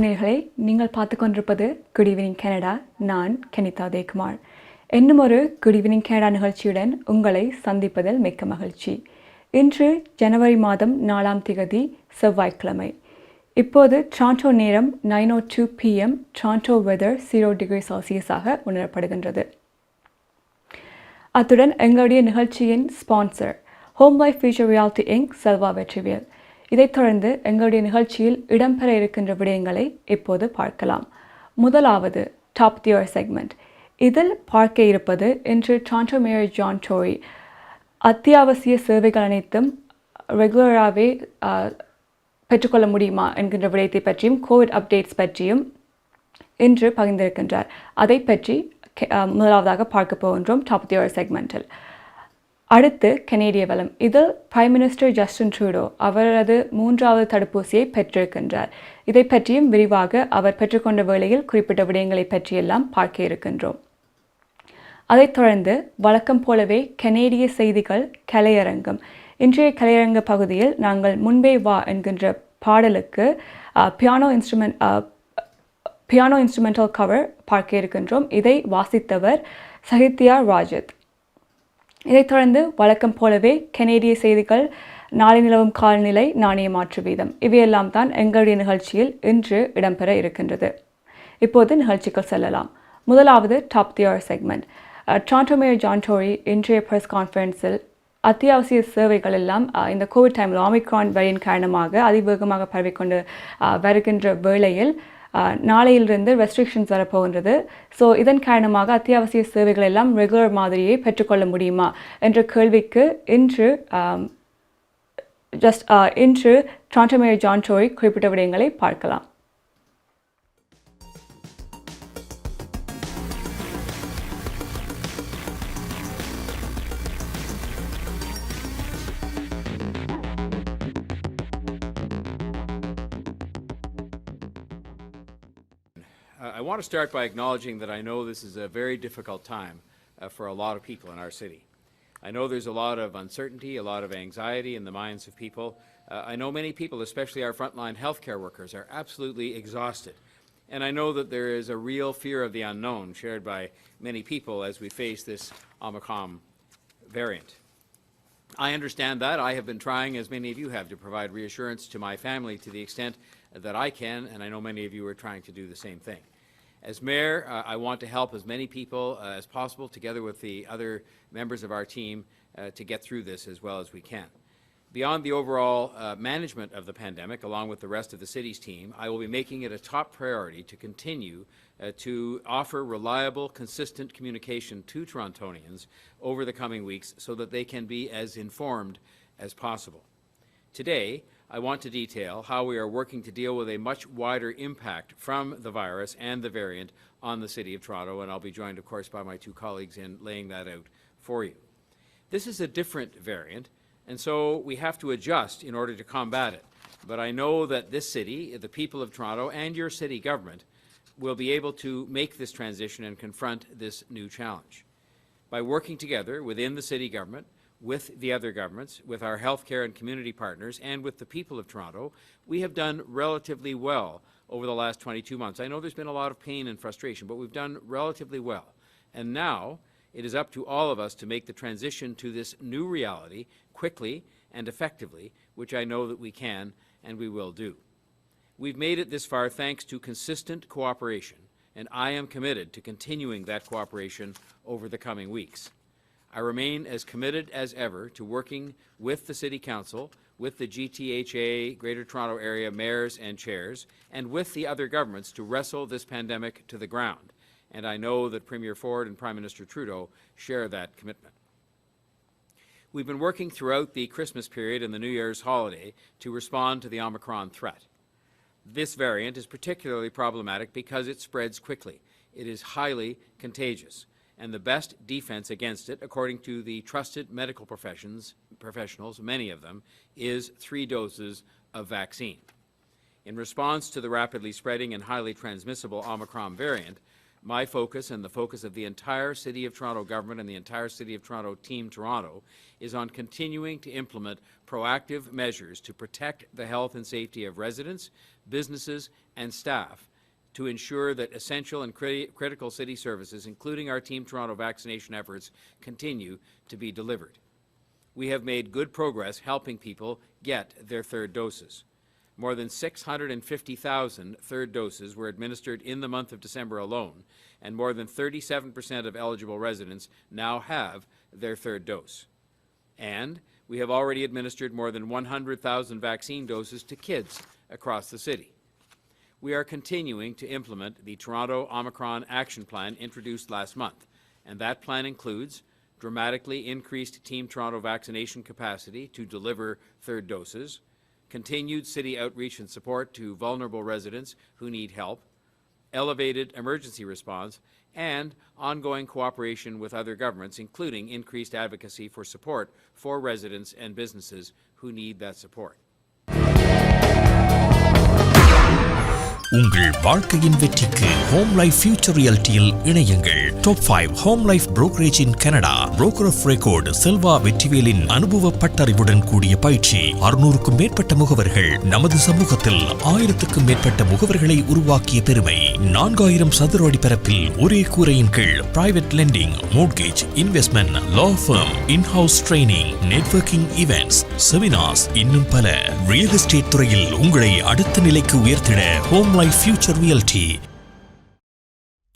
வணக்கம் நேயர்களே, நீங்கள் பார்த்து கொண்டிருப்பது குட் ஈவினிங் கனடா. நான் கனிதா தேக்குமார். இன்னும் ஒரு குட் ஈவினிங் கனடா நிகழ்ச்சியுடன் உங்களை சந்திப்பதில் மிக்க மகிழ்ச்சி. இன்று ஜனவரி மாதம் 4ஆம் திகதி செவ்வாய்க்கிழமை. இப்போது டொரண்டோ நேரம் 9:02 PM. டொரண்டோ வெதர் 0 டிகிரி செல்சியஸாக உணரப்படுகின்றது. அத்துடன் எங்களுடைய நிகழ்ச்சியின் sponsor home life future reality Inc Selva Vetrivel. இதைத் தொடர்ந்து எங்களுடைய நிகழ்ச்சியில் இடம்பெற இருக்கின்ற விடயங்களை இப்போது பார்க்கலாம். முதலாவது டாப் தி இயர் செக்மெண்ட். இதில் பார்க்க இருப்பது இன்று டொரண்டோ மேயர் ஜான் டோரி அத்தியாவசிய சேவைகள் அனைத்தும் ரெகுலராகவே பெற்றுக்கொள்ள முடியுமா என்கின்ற விடயத்தை பற்றியும் கோவிட் அப்டேட்ஸ் பற்றியும் இன்று பகிர்ந்திருக்கின்றார். அதை பற்றி முதலாவதாக பார்க்க போகின்றோம் டாப் தி இயர் செக்மெண்டில். அடுத்து கனேடிய வலம். இதில் பிரைம் மினிஸ்டர் ஜஸ்டின் ட்ரூடோ அவரது 3வது தடுப்பூசியை பெற்றிருக்கின்றார். இதை பற்றியும் விரிவாக அவர் பெற்றுக்கொண்ட வேளையில் குறிப்பிட்ட விடயங்களை பற்றியெல்லாம் பார்க்க இருக்கின்றோம். அதைத் தொடர்ந்து வழக்கம் போலவே கனேடிய செய்திகள் கலையரங்கம். இன்றைய கலையரங்க பகுதியில் நாங்கள் முன்பே வா என்கின்ற பாடலுக்கு பியானோ இன்ஸ்ட்ருமெண்டல் கவர் பார்க்க இருக்கின்றோம். இதை வாசித்தவர் சஹித்யா ராஜித். இதைத் தொடர்ந்து வழக்கம் போலவே கனேடிய செய்திகள், நாளை நிலவும் காலநிலை, நாணய மாற்று வீதம், இவையெல்லாம் தான் எங்களுடைய நிகழ்ச்சியில் இன்று இடம்பெற இருக்கின்றது. இப்போது நிகழ்ச்சிகள் செல்லலாம். முதலாவது top the year segment. Toronto mayor John Tory இன்றைய ப்ரெஸ் கான்ஃபரன்ஸில் அத்தியாவசிய சேவைகள் எல்லாம் இந்த கோவிட் டைமில் ஒமிக்ரான் வேரியன்ட் காரணமாக அதிவேகமாக பரவிக்கொண்டு வருகின்ற வேளையில் நாளையிலிருந்து ரெஸ்ட்ரிக்ஷன்ஸ் வரப்போகின்றது. ஸோ இதன் காரணமாக அத்தியாவசிய சேவைகள் எல்லாம் ரெகுலர் மாதிரியே பெற்றுக்கொள்ள முடியுமா என்ற கேள்விக்கு இன்று டொரண்டோ மேயர் ஜான் டோரி குறிப்பிட்ட விடயங்களை பார்க்கலாம். I want to start by acknowledging that I know this is a very difficult time for a lot of people in our city. I know there's a lot of uncertainty, a lot of anxiety in the minds of people. I know many people, especially our frontline healthcare workers, are absolutely exhausted. And I know that there is a real fear of the unknown shared by many people as we face this Omicron variant. I understand that. I have been trying, as many of you have, to provide reassurance to my family to the extent that I can, and I know many of you are trying to do the same thing. As mayor, I want to help as many people as possible, together with the other members of our team, to get through this as well as we can. Beyond the overall management of the pandemic, along with the rest of the city's team, I will be making it a top priority to continue to offer reliable, consistent communication to Torontonians over the coming weeks so that they can be as informed as possible. Today, I want to detail how we are working to deal with a much wider impact from the virus and the variant on the City of Toronto, and I'll be joined, of course, by my two colleagues in laying that out for you. This is a different variant, and so we have to adjust in order to combat it. But I know that this city, the people of Toronto, and your city government will be able to make this transition and confront this new challenge. By working together within the city government, with the other governments, with our healthcare and community partners, and with the people of Toronto, we have done relatively well over the last 22 months. I know there's been a lot of pain and frustration, but we've done relatively well. And now it is up to all of us to make the transition to this new reality quickly and effectively, which I know that we can and we will do. We've made it this far thanks to consistent cooperation, and I am committed to continuing that cooperation over the coming weeks. I remain as committed as ever to working with the City Council, with the GTHA, Greater Toronto Area mayors and chairs, and with the other governments to wrestle this pandemic to the ground. And I know that Premier Ford and Prime Minister Trudeau share that commitment. We've been working throughout the Christmas period and the New Year's holiday to respond to the Omicron threat. This variant is particularly problematic because it spreads quickly. It is highly contagious. And the best defense against it, according to the trusted medical professionals, many of them, is 3 doses of vaccine. In response to the rapidly spreading and highly transmissible Omicron variant, My focus and the focus of the entire City of Toronto government and the entire City of Toronto Team Toronto is on continuing to implement proactive measures to protect the health and safety of residents, businesses, and staff to ensure that essential and critical city services, including our Team Toronto vaccination efforts, continue to be delivered. We have made good progress helping people get their third doses. More than 650,000 third doses were administered in the month of December alone, and more than 37% of eligible residents now have their third dose. And we have already administered more than 100,000 vaccine doses to kids across the city. We are continuing to implement the Toronto Omicron Action Plan introduced last month, and that plan includes dramatically increased Team Toronto vaccination capacity to deliver third doses, continued city outreach and support to vulnerable residents who need help, elevated emergency response, and ongoing cooperation with other governments, including increased advocacy for support for residents and businesses who need that support. உங்கள் வாழ்க்கையின் வெற்றிக்கு home life future ரியாலிட்டியில் இணையுங்கள். Top 5 home life brokerage in Canada. Broker of record Selva வெற்றிவேலின் அனுபவ பட்டறிவுடன் கூடிய பயிற்சி. 600க்கும் மேற்பட்ட முகவர்கள் நமது சமூகத்தில் 1000க்கும் மேற்பட்ட முகவர்களை உருவாக்கிய பெருமை. 4000 சதுர அடி பரப்பில் ஒரே கூரையின் கீழ் private lending, mortgage, investment, law firm, inhouse training, networking events, seminars, இன்னும் பல. ரியல் எஸ்டேட் துறையில் உங்களை அடுத்த நிலைக்கு உயர்த்திட ஹோம் ஃபியூச்சர் ரியாலிட்டி.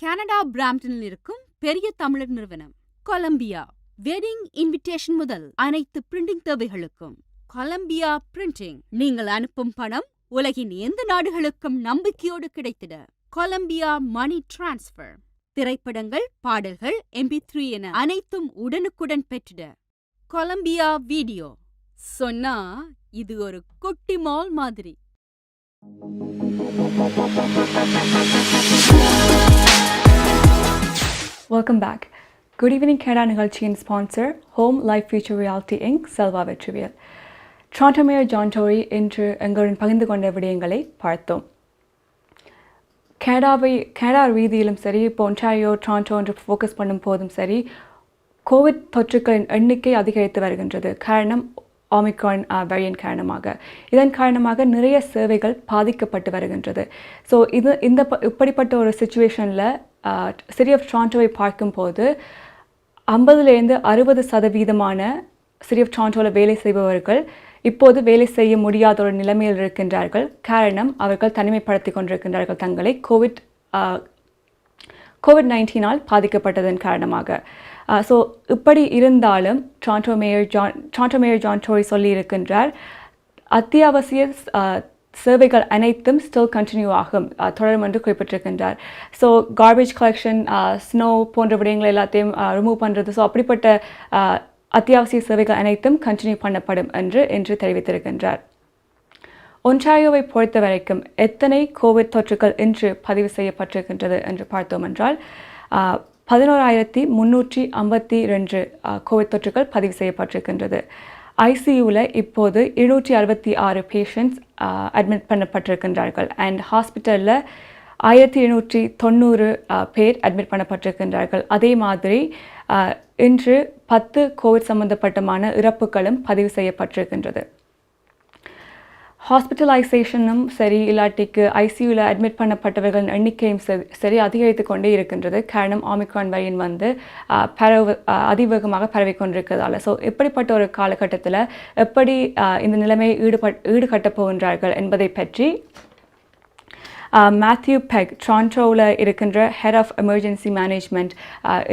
கனடா பிராம்ப்டனில் இருக்கும் பெரிய தமிழர் நிறுவனம் கொலம்பியா. வெட்டிங் இன்விடேஷன் முதல் அனைத்து பிரிண்டிங் தேவைகளுக்கும் கொலம்பியா பிரிண்டிங். நீங்கள் அனுப்பும் பணம் உலகின் எந்த நாடுகளுக்கும் நம்பிக்கையோடு கிடைத்திட கொலம்பியா மணி டிரான்ஸ்ஃபர். திரைப்படங்கள், பாடல்கள், MP3 என அனைத்தும் உடனுக்குடன் பெற்றிட கொலம்பியா வீடியோ. சொன்னா இது ஒரு குட்டி மால் மாதிரி. Welcome back. Good evening Canada நிகழ்ச்சியின் sponsor Home Life Future Reality Inc. Selva Vetrivel. Toronto Mayor John Tory இன்று எங்களுடன் பகிர்ந்து கொண்ட விடயங்களை பார்த்தோம். கனடா ரீதியிலும் சரி, இப்போ ஒன்டாரியோ, டொரண்டோ என்று ஃபோக்கஸ் பண்ணும் போதும் சரி, கோவிட் தொற்றுக்களின் எண்ணிக்கை அதிகரித்து வருகின்றது. காரணம் ஒமிக்ரான் வேரியன்ட் காரணமாக. இதன் காரணமாக நிறைய சேவைகள் பாதிக்கப்பட்டு வருகின்றது. ஸோ இப்படிப்பட்ட ஒரு சுச்சுவேஷனில் சிட்டி ஆஃப் டொரண்டோவை பார்க்கும்போது 50லேருந்து 60% சிட்டி ஆஃப் டொரண்டோவில் வேலை செய்பவர்கள் இப்போது வேலை செய்ய முடியாத ஒரு நிலைமையில் இருக்கின்றார்கள். காரணம், அவர்கள் தனிமைப்படுத்தி கொண்டிருக்கின்றார்கள் தங்களை கோவிட்-19 பாதிக்கப்பட்டதன் காரணமாக. ஸோ இப்படி இருந்தாலும் டொரண்டோ மேயர் ஜான் டோரி சொல்லியிருக்கின்றார், அத்தியாவசிய சேவைகள் அனைத்தும் ஸ்டில் கண்டினியூ ஆகும், தொடரும் என்று குறிப்பிட்டிருக்கின்றார். ஸோ கார்பேஜ் கலெக்ஷன், ஸ்னோ போன்ற விடயங்கள் எல்லாத்தையும் ரிமூவ் பண்ணுறது, ஸோ அப்படிப்பட்ட அத்தியாவசிய சேவைகள் அனைத்தும் கண்டினியூ பண்ணப்படும் என்று தெரிவித்திருக்கின்றார். ஒன்டாரியோவை பொறுத்த வரைக்கும் எத்தனை கோவிட் தொற்றுக்கள் இன்று பதிவு செய்யப்பட்டிருக்கின்றது என்று பார்த்தோம் என்றால் 11,352 கோவிட் தொற்றுக்கள் பதிவு செய்யப்பட்டிருக்கின்றது. ஐசியூவில் இப்போது 266 பேஷண்ட்ஸ் அட்மிட் பண்ணப்பட்டிருக்கின்றார்கள். அண்ட் ஹாஸ்பிட்டலில் 1790 பேர் அட்மிட் பண்ணப்பட்டிருக்கின்றார்கள். அதே மாதிரி இன்று 10 கோவிட் சம்பந்தப்பட்டமான இறப்புகளும் பதிவு செய்யப்பட்டிருக்கின்றது. ஹாஸ்பிட்டலைசேஷனும் சரி, இல்லாட்டிக்கு ஐசியூவில் அட்மிட் பண்ணப்பட்டவர்களின் எண்ணிக்கையும் சரி அதிகரித்து கொண்டே இருக்கின்றது. காரணம், ஒமிக்ரான் வேரியன்ட் அதிவேகமாக பரவிக்கொண்டிருக்கிறதால. ஸோ இப்படிப்பட்ட ஒரு காலகட்டத்தில் எப்படி இந்த நிலைமையை ஈடுகட்டப் போகின்றார்கள் என்பதை பற்றி மேத்யூ பெக், டொரண்டோவில் இருக்கின்ற ஹெட் ஆஃப் எமர்ஜென்சி மேனேஜ்மெண்ட்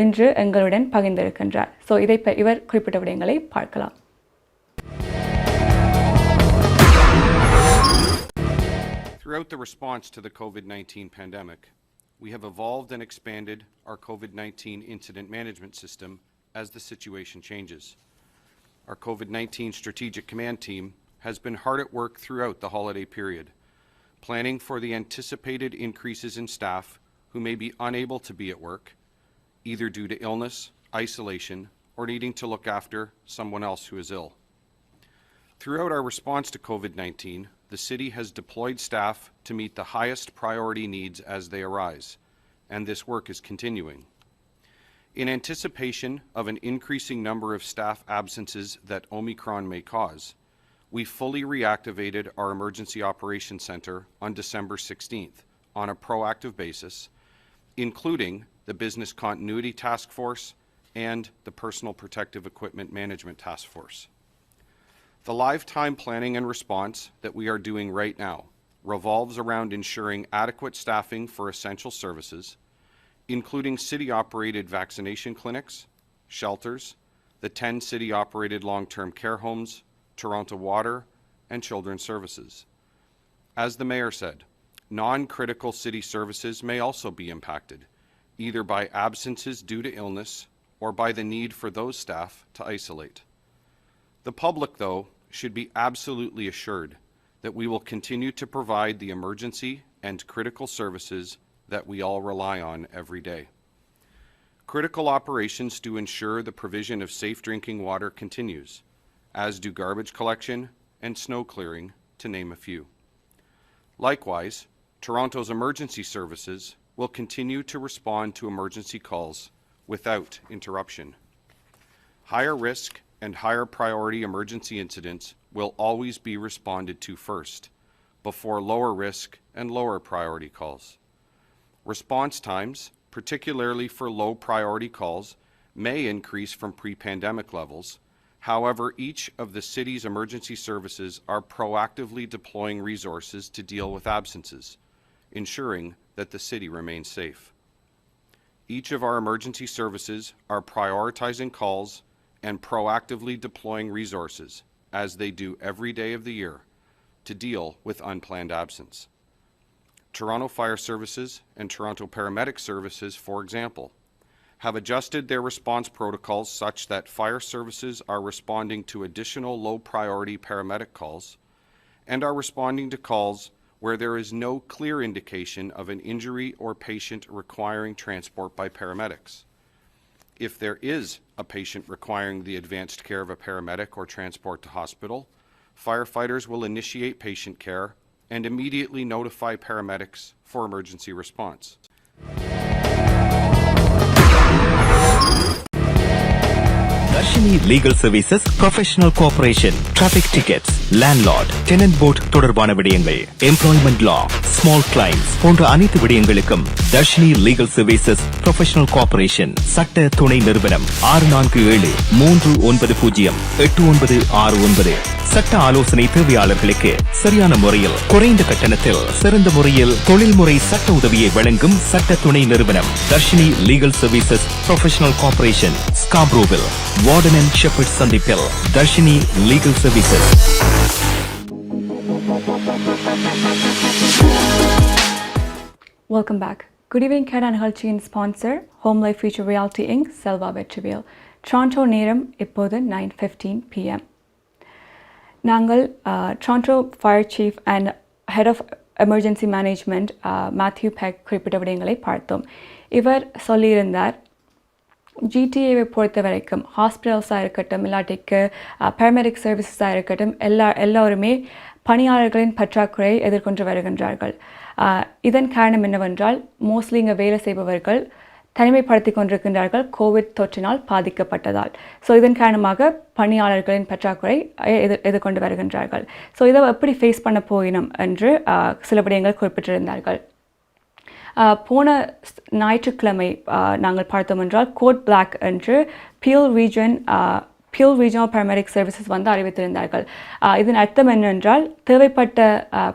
இன்று எங்களுடன் பகிர்ந்திருக்கின்றார். ஸோ இவர் குறிப்பிட்ட விடயங்களை பார்க்கலாம். Throughout the response to the COVID-19 pandemic, we have evolved and expanded our COVID-19 incident management system as the situation changes. Our COVID-19 Strategic Command Team has been hard at work throughout the holiday period, planning for the anticipated increases in staff who may be unable to be at work, either due to illness, isolation, or needing to look after someone else who is ill. Throughout our response to COVID-19, the City has deployed staff to meet the highest priority needs as they arise, and this work is continuing. In anticipation of an increasing number of staff absences that Omicron may cause, we fully reactivated our Emergency Operations Center on December 16th on a proactive basis, including the Business Continuity Task Force and the Personal Protective Equipment Management Task Force. The live time planning and response that we are doing right now revolves around ensuring adequate staffing for essential services, including city-operated vaccination clinics, shelters, the 10 city-operated long-term care homes, Toronto Water, and Children's Services. As the Mayor said, non-critical city services may also be impacted, either by absences due to illness or by the need for those staff to isolate. The public, though, should be absolutely assured that we will continue to provide the emergency and critical services that we all rely on every day. Critical operations to ensure the provision of safe drinking water continues, as do garbage collection and snow clearing, to name a few. Likewise, Toronto's emergency services will continue to respond to emergency calls without interruption. Higher risk and higher priority emergency incidents will always be responded to first, before lower risk and lower priority calls. Response times, particularly for low priority calls, may increase from pre-pandemic levels. However, each of the city's emergency services are proactively deploying resources to deal with absences, ensuring that the city remains safe. Each of our emergency services are prioritizing calls and proactively deploying resources, as they do every day of the year, to deal with unplanned absence. Toronto Fire Services and Toronto Paramedic Services, for example, have adjusted their response protocols such that fire services are responding to additional low-priority paramedic calls and are responding to calls where there is no clear indication of an injury or patient requiring transport by paramedics. If there is a patient requiring the advanced care of a paramedic or transport to hospital, firefighters will initiate patient care and immediately notify paramedics for emergency response. Darshini Legal Services Professional Cooperation, Traffic Tickets, Landlord, Tenant Board தொடர்பான விடயங்கள், Employment Law, Small Claims போன்ற அனைத்து விடயங்களுக்கும் Darshini Legal Services Professional Cooperation சட்ட துணை நிறுவனம் 647-390-8969. சட்ட ஆலோசனை தேவையாளர்களுக்கு சரியான முறையில் குறைந்த கட்டணத்தில் சிறந்த முறையில் தொழில்முறை சட்ட உதவியை வழங்கும் சட்ட துணை நிறுவனம் Darshini Legal Services Professional Cooperation, Scarborough, Warden and Shepherd சந்திப்பில் Darshini Legal Services. Welcome back. Good evening, Canada நிகழ்ச்சியின் sponsor Home Life Future Reality Inc. Selva Vetrivel. Toronto நேரம் இப்போது 9:15 p.m. நாங்கள் Toronto Fire Chief and Head of Emergency Management Matthew Peck குறிப்பிட்ட விடயங்களை பார்த்தோம். இவர் சொல்லியிருந்தார், ஜிடிஏவை பொறுத்த வரைக்கும் ஹாஸ்பிட்டல்ஸாக இருக்கட்டும், இல்லாட்டிக்கு பேராமெடிக் சர்வீசஸாக இருக்கட்டும், எல்லோருமே பணியாளர்களின் பற்றாக்குறையை எதிர்கொண்டு வருகின்றார்கள். இதன் காரணம் என்னவென்றால், மோஸ்ட்லி இங்கே வேலை செய்பவர்கள் தனிமைப்படுத்தி கொண்டிருக்கின்றார்கள் கோவிட் தொற்றினால் பாதிக்கப்பட்டதால். ஸோ இதன் காரணமாக பணியாளர்களின் பற்றாக்குறை எதிர்கொண்டு வருகின்றார்கள். ஸோ இதை எப்படி ஃபேஸ் பண்ண போயினோம் என்று சில விடயங்கள் குறிப்பிட்டிருந்தார்கள். போன ஞாயிற்றுக்கிழமை நாங்கள் பார்த்தோம் என்றால் கோட் பிளாக் என்று பியூல் ரீஜனல் பேராமெடிக் சர்வீசஸ் அறிவித்திருந்தார்கள். இதன் அர்த்தம் என்னென்றால், தேவைப்பட்ட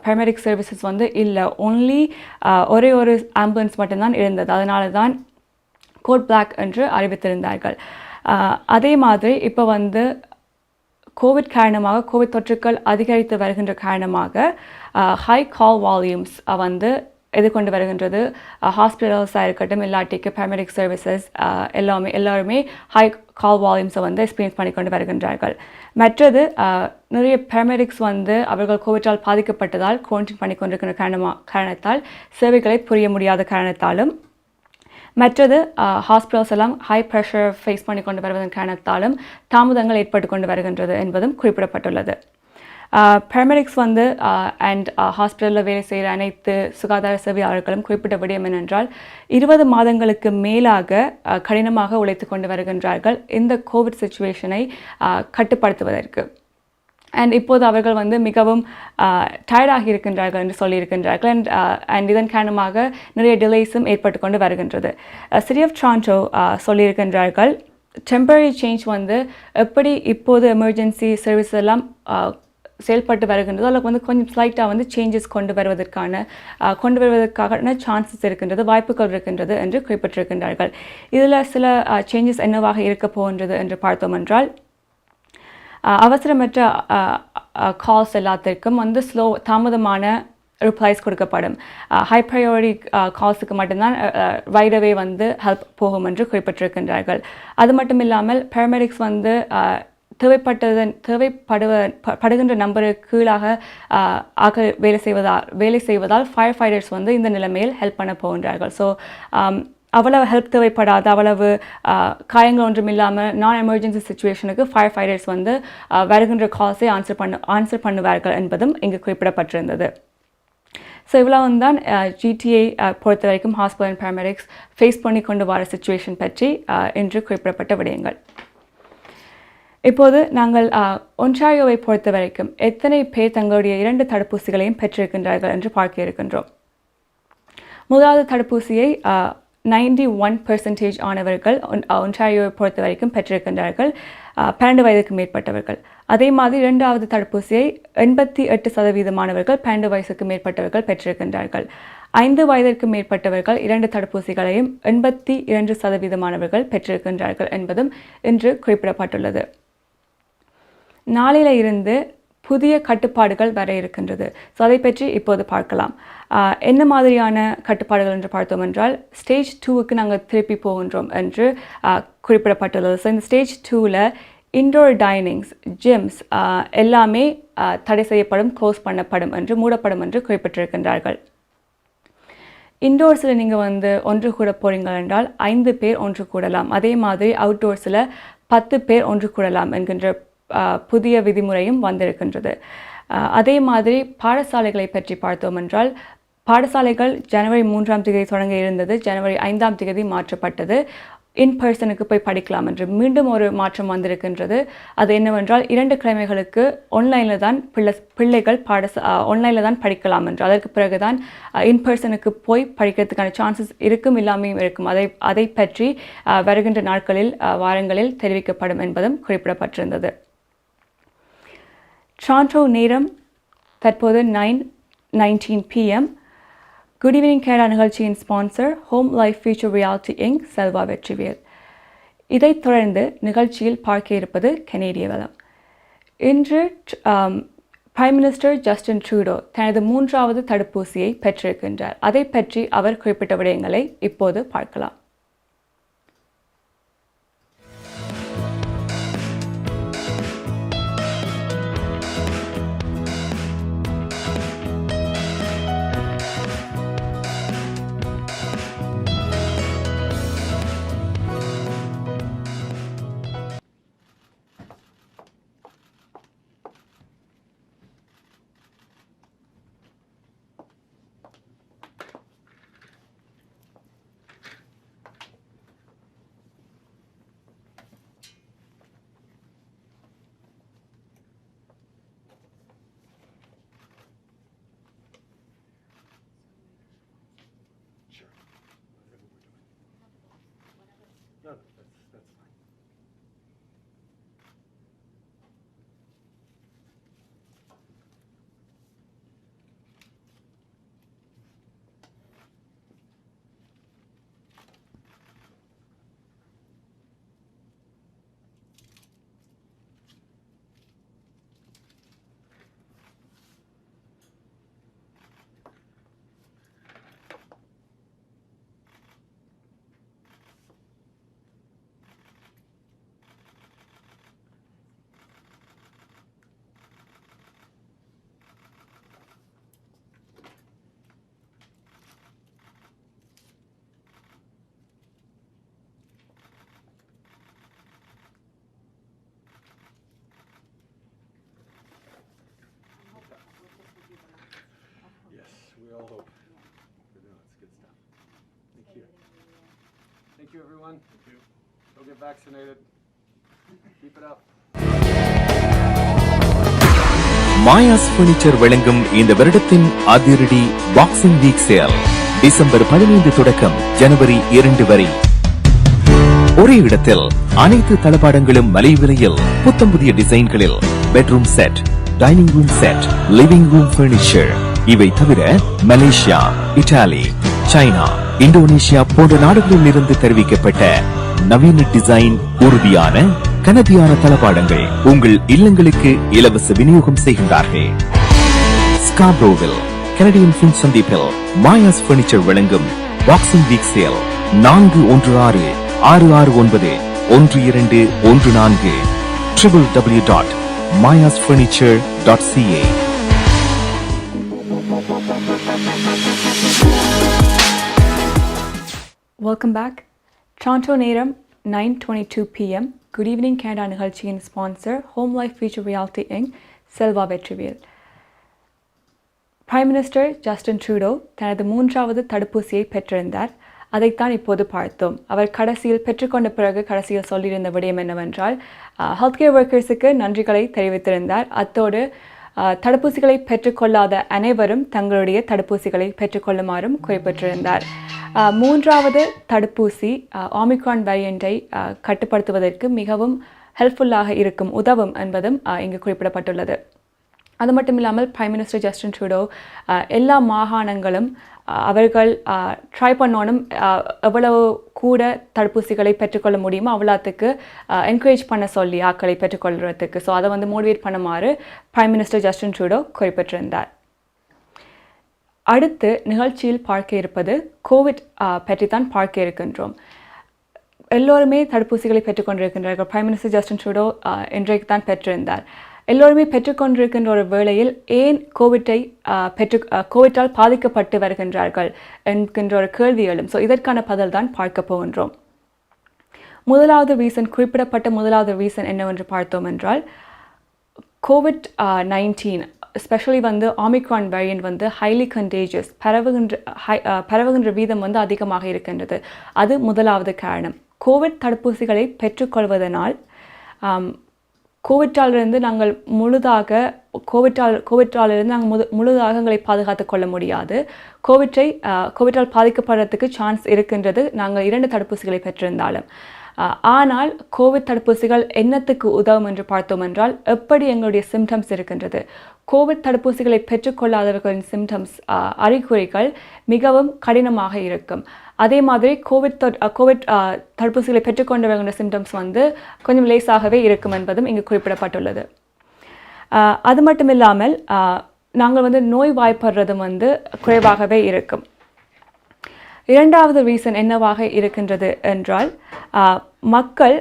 பேராமெடிக் சர்வீசஸ் இல்லை, ஒன்லி ஒரே ஒரு ஆம்புலன்ஸ் மட்டும்தான் இருந்தது. அதனால தான் கோட் பிளாக் என்று அறிவித்திருந்தார்கள். அதே மாதிரி இப்போ கோவிட் காரணமாக, கோவிட் தொற்றுக்கள் அதிகரித்து வருகின்ற காரணமாக ஹை கால் வால்யூம்ஸ் எதிர்கொண்டு வருகின்றது. ஹாஸ்பிட்டல்ஸாக இருக்கட்டும், இல்லாட்டிக்கு பேராமெடிக் சர்வீசஸ் எல்லாருமே ஹை கால் வால்யூம்ஸை எக்ஸ்பீரியன்ஸ் பண்ணி கொண்டு வருகின்றார்கள். மற்றது, நிறைய பேராமெடிக்ஸ் அவர்கள் கோவிட்டால் பாதிக்கப்பட்டதால் குவாரண்டைன் பண்ணி கொண்டிருக்கிற காரணத்தால் சேவைகளை புரிய முடியாத காரணத்தாலும், மற்றது ஹாஸ்பிட்டல்ஸ் எல்லாம் ஹை ப்ரெஷர் ஃபேஸ் பண்ணி கொண்டு வருவதன் காரணத்தாலும் தாமதங்கள் ஏற்பட்டு கொண்டு வருகின்றது என்பதும் குறிப்பிடப்பட்டுள்ளது. paramedics வந்து அண்ட் ஹாஸ்பிட்டலில் வேலை செய்கிற அனைத்து சுகாதார சேவையாளர்களும் குறிப்பிட்ட விடயம் என்னென்றால் 20 மாதங்களுக்கு மேலாக கடினமாக உழைத்து கொண்டு வருகின்றார்கள் இந்த கோவிட் சுச்சுவேஷனை கட்டுப்படுத்துவதற்கு. அண்ட் இப்போது அவர்கள் வந்து மிகவும் டயர்டாகி இருக்கின்றார்கள் என்று சொல்லியிருக்கின்றார்கள். அண்ட் இதன் காரணமாக நிறைய டிலேஸும் ஏற்பட்டு கொண்டு வருகின்றது. சிட்டி ஆஃப் டொரண்டோ சொல்லியிருக்கின்றார்கள் டெம்பரரி சேஞ்ச் வந்து எப்படி இப்போது எமர்ஜென்சி சர்வீஸ் எல்லாம் செயல்பட்டு வருகின்றதோ அதில் வந்து கொஞ்சம் ஸ்லைட்டாக வந்து சேஞ்சஸ் கொண்டு வருவதற்கான சான்சஸ் இருக்கின்றது, வாய்ப்புகள் இருக்கின்றது என்று குறிப்பிட்டிருக்கின்றார்கள். இதில் சில சேஞ்சஸ் என்னவாக இருக்க போகின்றது என்று பார்த்தோம் என்றால் அவசரமற்ற கால்ஸ் எல்லாத்திற்கும் வந்து தாமதமான ரிப்ளைஸ் கொடுக்கப்படும். ஹை ப்ரையாரிட்டி கால்ஸுக்கு மட்டும்தான் ரைடவே வந்து ஹெல்ப் போகும் என்று குறிப்பிட்டிருக்கின்றார்கள். அது மட்டும் இல்லாமல் பேராமெடிக்ஸ் வந்து தேவைப்படுகின்ற நம்பருக்கு கீழாக வேலை செய்வதால் ஃபயர் ஃபைட்டர்ஸ் வந்து இந்த நிலைமையில் ஹெல்ப் பண்ண போகின்றார்கள். ஸோ அவ்வளவு ஹெல்ப் தேவைப்படாத அவ்வளவு காயங்கள் ஒன்றும் இல்லாமல் நான் எமர்ஜென்சி சுச்சுவேஷனுக்கு ஃபயர் ஃபைட்டர்ஸ் வந்து வருகின்ற கால்ஸை ஆன்சர் பண்ணுவார்கள் என்பதும் இங்கு குறிப்பிடப்பட்டிருந்தது. ஸோ இவ்வளோ தான் GTA பொறுத்த வரைக்கும் ஹாஸ்பிட்டல் அண்ட் பேராமெடிக்ஸ் ஃபேஸ் பண்ணி கொண்டு வர சுச்சுவேஷன் பற்றி இன்று குறிப்பிடப்பட்ட விடயங்கள். இப்போது நாங்கள் ஒன்டாரியோவை பொறுத்த வரைக்கும் எத்தனை பேர் தங்களுடைய 2 தடுப்பூசிகளையும் பெற்றிருக்கின்றார்கள் என்று பார்க்க இருக்கின்றோம். முதலாவது தடுப்பூசியை 91% ஆனவர்கள் ஒன்டாரியோவை பொறுத்த வரைக்கும் பெற்றிருக்கின்றார்கள், 12 வயதுக்கு மேற்பட்டவர்கள். அதே மாதிரி 2வது தடுப்பூசியை 88% மாணவர்கள் 12 வயதுக்கு மேற்பட்டவர்கள் பெற்றிருக்கின்றார்கள். 5 வயதிற்கு மேற்பட்டவர்கள் 2 தடுப்பூசிகளையும் 82% மாணவர்கள் பெற்றிருக்கின்றார்கள் என்பதும் இன்று குறிப்பிடப்பட்டுள்ளது. நாளையில இருந்து புதிய கட்டுப்பாடுகள் வர இருக்கின்றது. ஸோ அதை பற்றி இப்போது பார்க்கலாம். என்ன மாதிரியான கட்டுப்பாடுகள் என்று பார்த்தோம் என்றால் ஸ்டேஜ் 2க்கு நாங்கள் திருப்பி போகின்றோம் என்று குறிப்பிடப்பட்டுள்ளது. ஸோ இந்த ஸ்டேஜ் 2ல் இன்டோர் டைனிங்ஸ், ஜிம்ஸ் எல்லாமே தடை செய்யப்படும், க்ளோஸ் பண்ணப்படும் என்று மூடப்படும் என்று குறிப்பிட்டிருக்கின்றார்கள். இன்டோர்ஸில் நீங்கள் வந்து ஒன்று கூட போகிறீங்க என்றால் 5 பேர் ஒன்று கூடலாம். அதே மாதிரி அவுட்டோர்ஸில் 10 பேர் ஒன்று கூடலாம் என்கின்ற புதிய விதிமுறையும் வந்திருக்கின்றது. அதே மாதிரி பாடசாலைகளை பற்றி பார்த்தோம் என்றால் பாடசாலைகள் ஜனவரி 3ஆம் தேதி தொடங்க இருந்தது, ஜனவரி 5ஆம் தேதி மாற்றப்பட்டது. இன்பர்சனுக்கு போய் படிக்கலாம் என்று மீண்டும் ஒரு மாற்றம் வந்திருக்கின்றது. அது என்னவென்றால் 2 கிழமைகளுக்கு ஆன்லைனில் தான் பிள்ளைகள் ஆன்லைனில் தான் படிக்கலாம் என்று, அதற்கு பிறகுதான் இன்பர்சனுக்கு போய் படிக்கிறதுக்கான சான்சஸ் இருக்கும், இல்லாமையும் இருக்கும். அதை பற்றி வருகின்ற நாட்களில் வாரங்களில் தெரிவிக்கப்படும் என்பதும் குறிப்பிடப்பட்டிருந்தது. டொரண்டோ நேரம் தற்போது 9:19 PM. குட் ஈவினிங் கேரளா நிகழ்ச்சியின் sponsor home life future Realty Inc, Selva Vetrivel. இதைத் தொடர்ந்து நிகழ்ச்சியில் பார்க்க இருப்பது கனேடிய வளம். இன்று பிரைம் மினிஸ்டர் ஜஸ்டின் ட்ரூடோ தனது 3வது தடுப்பூசியை பெற்றிருக்கின்றார். அதை பற்றி அவர் குறிப்பிட்ட விடயங்களை இப்போது பார்க்கலாம். we all hope. We're doing it's good stuff. Thank you. Thank you, everyone. Thank you. Go get vaccinated. Keep it up. Maya's furniture வழங்கும் இந்த வருடத்தின் அதிரடி பாக்ஸிங் வீக் சேல் டிசம்பர் 15 தொடக்கம் ஜனவரி 2 வரை. ஒரே இடத்தில் அனைத்து தளபாடங்களும் மலிவு விலையில் புத்தம் புதிய டிசைன்களில் bedroom set, dining room set, living room furniture. இவை தவிர மலேசியா, இத்தாலி, சைனா, இந்தோனேஷியா போன்ற நாடுகளில் இருந்து தெரிவிக்கப்பட்ட நவீன டிசைன், உறுதியான கனதியான தளபாடங்கள் உங்கள் இல்லங்களுக்கு இலவச விநியோகம் செய்கின்றார்கள். ஸ்காப்ரோவில் கனடியன் பின் சந்திப்பில் மாயாஸ் பர்னிச்சர் வழங்கும் boxing week sale 416-669-1214 www.mayasfurniture.ca. Welcome back. Toronto நேரம் 9:22 p.m. Good evening Canada நிகழ்ச்சியின் sponsor Home Life Future Reality Inc. Selva Vetrivel. Prime minister Justin Trudeau தனது 3வது தடுப்பூசியை பெற்றிருந்தார். அதைத்தான் இப்போது பார்த்தோம். அவர் கடைசியில் பெற்றுக்கொண்ட பிறகு கடைசியில் சொல்லியிருந்த விடயம் என்னவென்றால் ஹெல்த் கேர் ஒர்க்கர்ஸுக்கு நன்றிகளை தெரிவித்திருந்தார். அத்தோடு தடுப்பூசிகளை பெற்றுக்கொள்ளாத அனைவரும் தங்களுடைய தடுப்பூசிகளை பெற்றுக்கொள்ளுமாறும் குறிப்பிட்டிருந்தார். 3வது தடுப்பூசி ஒமிக்ரான் வேரியண்டை கட்டுப்படுத்துவதற்கு மிகவும் ஹெல்ப்ஃபுல்லாக இருக்கும், உதவும் என்பதும் இங்கு குறிப்பிடப்பட்டுள்ளது. அது மட்டும் இல்லாமல் பிரைம் மினிஸ்டர் ஜஸ்டின் ட்ரூடோ எல்லா மாகாணங்களும் அவர்கள் ட்ரை பண்ணணும் எவ்வளவு கூட தடுப்பூசிகளை பெற்றுக்கொள்ள முடியுமோ அவ்வளோத்துக்கு என்கரேஜ் பண்ண சொல்லி ஆக்களை பெற்றுக்கொள்கிறதுக்கு. ஸோ அதை மோட்டிவேட் பண்ணுமாறு பிரைம் மினிஸ்டர் ஜஸ்டின் ட்ரூடோ குறிப்பிட்டிருந்தார். அடுத்து நிகழ்ச்சியில் பார்க்க இருப்பது கோவிட் பற்றி தான் பார்க்க இருக்கின்றோம். எல்லோருமே தடுப்பூசிகளை பெற்றுக்கொண்டிருக்கின்றார்கள். பிரைம் மினிஸ்டர் ஜஸ்டின் ட்ரூடோ இன்றைக்கு தான் பெற்றிருந்தார். எல்லோருமே பெற்றுக்கொண்டிருக்கின்ற ஒரு வேளையில் ஏன் கோவிட்டால் பாதிக்கப்பட்டு வருகின்றார்கள் என்கின்ற ஒரு கேள்வி எழும். ஸோ இதற்கான பதில் தான் பார்க்க போகின்றோம். குறிப்பிடப்பட்ட முதலாவது ரீசன் என்னவென்று பார்த்தோம் என்றால் COVID-19 especially omicron variant highly contagious, பரவுகின்ற வீதம் அதிகமாக இருக்கின்றது. அது முதலாவது காரணம். கோவிட் தடுப்பூசிகளை பெற்றுக்கொள்வதனால் கோவிட்டாலிருந்து நாங்கள் முழுதாக எங்களை பாதுகாத்துக் கொள்ள முடியாது. கோவிட்டால் பாதிக்கப்படுறதுக்கு சான்ஸ் இருக்கின்றது நாங்கள் 2 தடுப்பூசிகளை பெற்றிருந்தாலும். ஆனால் கோவிட் தடுப்பூசிகள் என்னத்துக்கு உதவும் என்று பார்த்தோம் என்றால் எப்படி எங்களுடைய சிம்டம்ஸ் இருக்கின்றது. கோவிட் தடுப்பூசிகளை பெற்றுக்கொள்ளாதவர்களின் சிம்டம்ஸ், அறிகுறிகள் மிகவும் கடினமாக இருக்கும். அதே மாதிரி கோவிட் தடுப்பூசிகளை பெற்றுக்கொண்டவர்களுடைய சிம்டம்ஸ் கொஞ்சம் லேசாகவே இருக்கும் என்பதும் இங்கு குறிப்பிடப்பட்டுள்ளது. அது மட்டும் இல்லாமல் நாங்கள் நோய் வாய்ப்படுறதும் குறைவாகவே இருக்கும். 2வது ரீசன் என்னவாக இருக்கின்றது என்றால் மக்கள்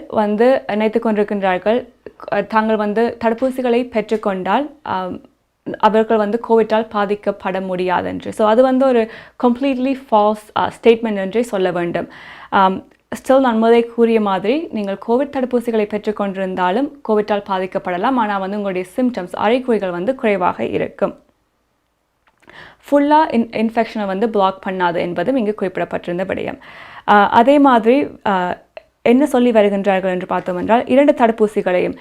நினைத்து கொண்டிருக்கின்றார்கள் தாங்கள் தடுப்பூசிகளை பெற்றுக்கொண்டால் அவர்கள் கோவிட்டால் பாதிக்கப்பட முடியாது என்று. ஸோ அது ஒரு கம்ப்ளீட்லி ஃபால்ஸ் ஸ்டேட்மெண்ட் என்றே சொல்ல வேண்டும். ஸ்டில் நான் முதலே கூறிய மாதிரி நீங்கள் கோவிட் தடுப்பூசிகளை பெற்றுக்கொண்டிருந்தாலும் கோவிட்டால் பாதிக்கப்படலாம். ஆனால் உங்களுடைய சிம்டம்ஸ், அறிகுறிகள் குறைவாக இருக்கும். ஃபுல்லாக இன்ஃபெக்ஷனை பிளாக் பண்ணாது என்பதும் இங்கு குறிப்பிடப்பட்டிருந்த விடயம். அதே மாதிரி என்ன சொல்லி வருகின்றார்கள் என்று பார்த்தோம் என்றால் 2 தடுப்பூசிகளையும்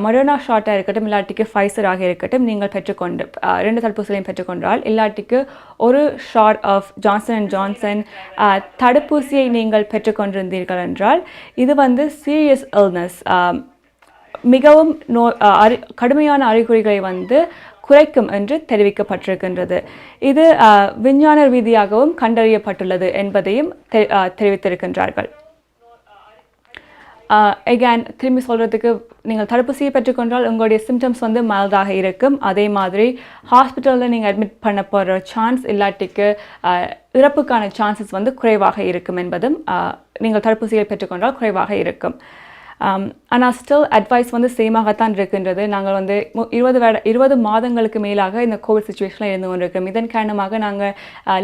மொடர்னா ஷாட்டாக இருக்கட்டும் இல்லாட்டிக்கு ஃபைசராக இருக்கட்டும் நீங்கள் 2 தடுப்பூசிகளையும் பெற்றுக்கொண்டால் இல்லாட்டிக்கு ஒரு shot of Johnson and Johnson தடுப்பூசியை நீங்கள் பெற்றுக்கொண்டிருந்தீர்கள் என்றால் இது சீரியஸ் இல்னஸ், மிகவும் கடுமையான அறிகுறிகளை குறைக்கும் என்று தெரிவிக்கப்பட்டிருக்கின்றது. இது விஞ்ஞான ரீதியாகவும் கண்டறியப்பட்டுள்ளது என்பதையும் தெரிவித்திருக்கின்றார்கள். எகைன் திரும்பி சொல்கிறதுக்கு நீங்கள் தடுப்பூசியை பெற்றுக்கொண்டால் உங்களுடைய சிம்டம்ஸ் மைல்டாக இருக்கும். அதே மாதிரி ஹாஸ்பிட்டலில் நீங்கள் அட்மிட் பண்ண போகிற சான்ஸ் இல்லாட்டிக்கு இறப்புக்கான சான்சஸ் குறைவாக இருக்கும் என்பதும் நீங்கள் தடுப்பூசியை பெற்றுக்கொண்டால் குறைவாக இருக்கும். ஆனால் ஸ்டில் அட்வைஸ் சேமாகத்தான் இருக்கின்றது. நாங்கள் 20 மாதங்களுக்கு மேலாக இந்த கோவிட் சுச்சுவேஷனில் இருந்து கொண்டிருக்கிறோம். இதன் காரணமாக நாங்கள்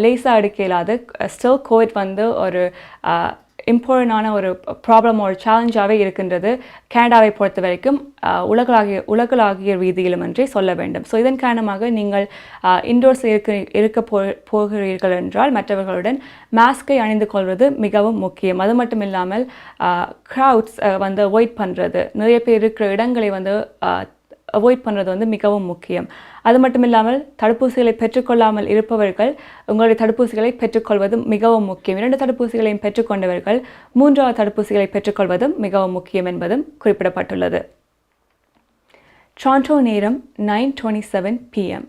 லேசாக எடுக்க இயலாது. ஸ்டில் கோவிட் ஒரு இம்பார்ட்டண்டான ஒரு ப்ராப்ளம் ஒரு சேலஞ்சாகவே இருக்கின்றது கனடாவை பொறுத்த வரைக்கும் உலகளாகிய ரீதியிலும் என்றே சொல்ல வேண்டும். ஸோ இதன் காரணமாக நீங்கள் இன்டோர்ஸ் இருக்க போகிறீர்கள் என்றால் மற்றவர்களுடன் மாஸ்கை அணிந்து கொள்வது மிகவும் முக்கியம். அது மட்டும் இல்லாமல் க்ரௌட்ஸ் வந்து அவாய்ட் பண்ணுறது, நிறைய பேர் இருக்கிற இடங்களை வந்து அவாய்ட் பண்ணுறது வந்து மிகவும் முக்கியம். அது மட்டும் இல்லாமல் தடுப்பூசிகளை பெற்றுக்கொள்ளாமல் இருப்பவர்கள் உங்களுடைய தடுப்பூசிகளை பெற்றுக்கொள்வது மிகவும் முக்கியம். 2 தடுப்பூசிகளையும் பெற்றுக்கொண்டவர்கள் 3வது தடுப்பூசிகளை பெற்றுக்கொள்வதும் மிகவும் முக்கியம் என்பதும் குறிப்பிடப்பட்டுள்ளது. டொரண்டோ நேரம் 9:27 PM.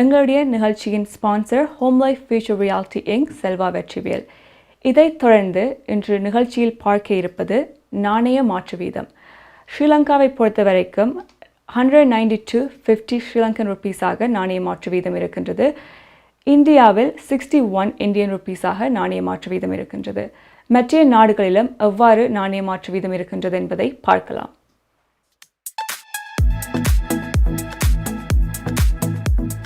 எங்களுடைய நிகழ்ச்சியின் sponsor home life future reality Inc Selva Vetrivel. இதைத் தொடர்ந்து இன்று நிகழ்ச்சியில் பார்க்க இருப்பது நாணய மாற்று வீதம். ஸ்ரீலங்காவை பொறுத்த வரைக்கும் 192.50 ஸ்ரீலங்கன் ருப்பீஸாக நாணய மாற்று வீதம் இருக்கின்றது. இந்தியாவில் 61 இந்தியன் ருப்பீஸாக நாணய மாற்று வீதம் இருக்கின்றது. மற்ற நாடுகளிலும் எவ்வாறு நாணய மாற்று வீதம் இருக்கின்றது என்பதை பார்க்கலாம்.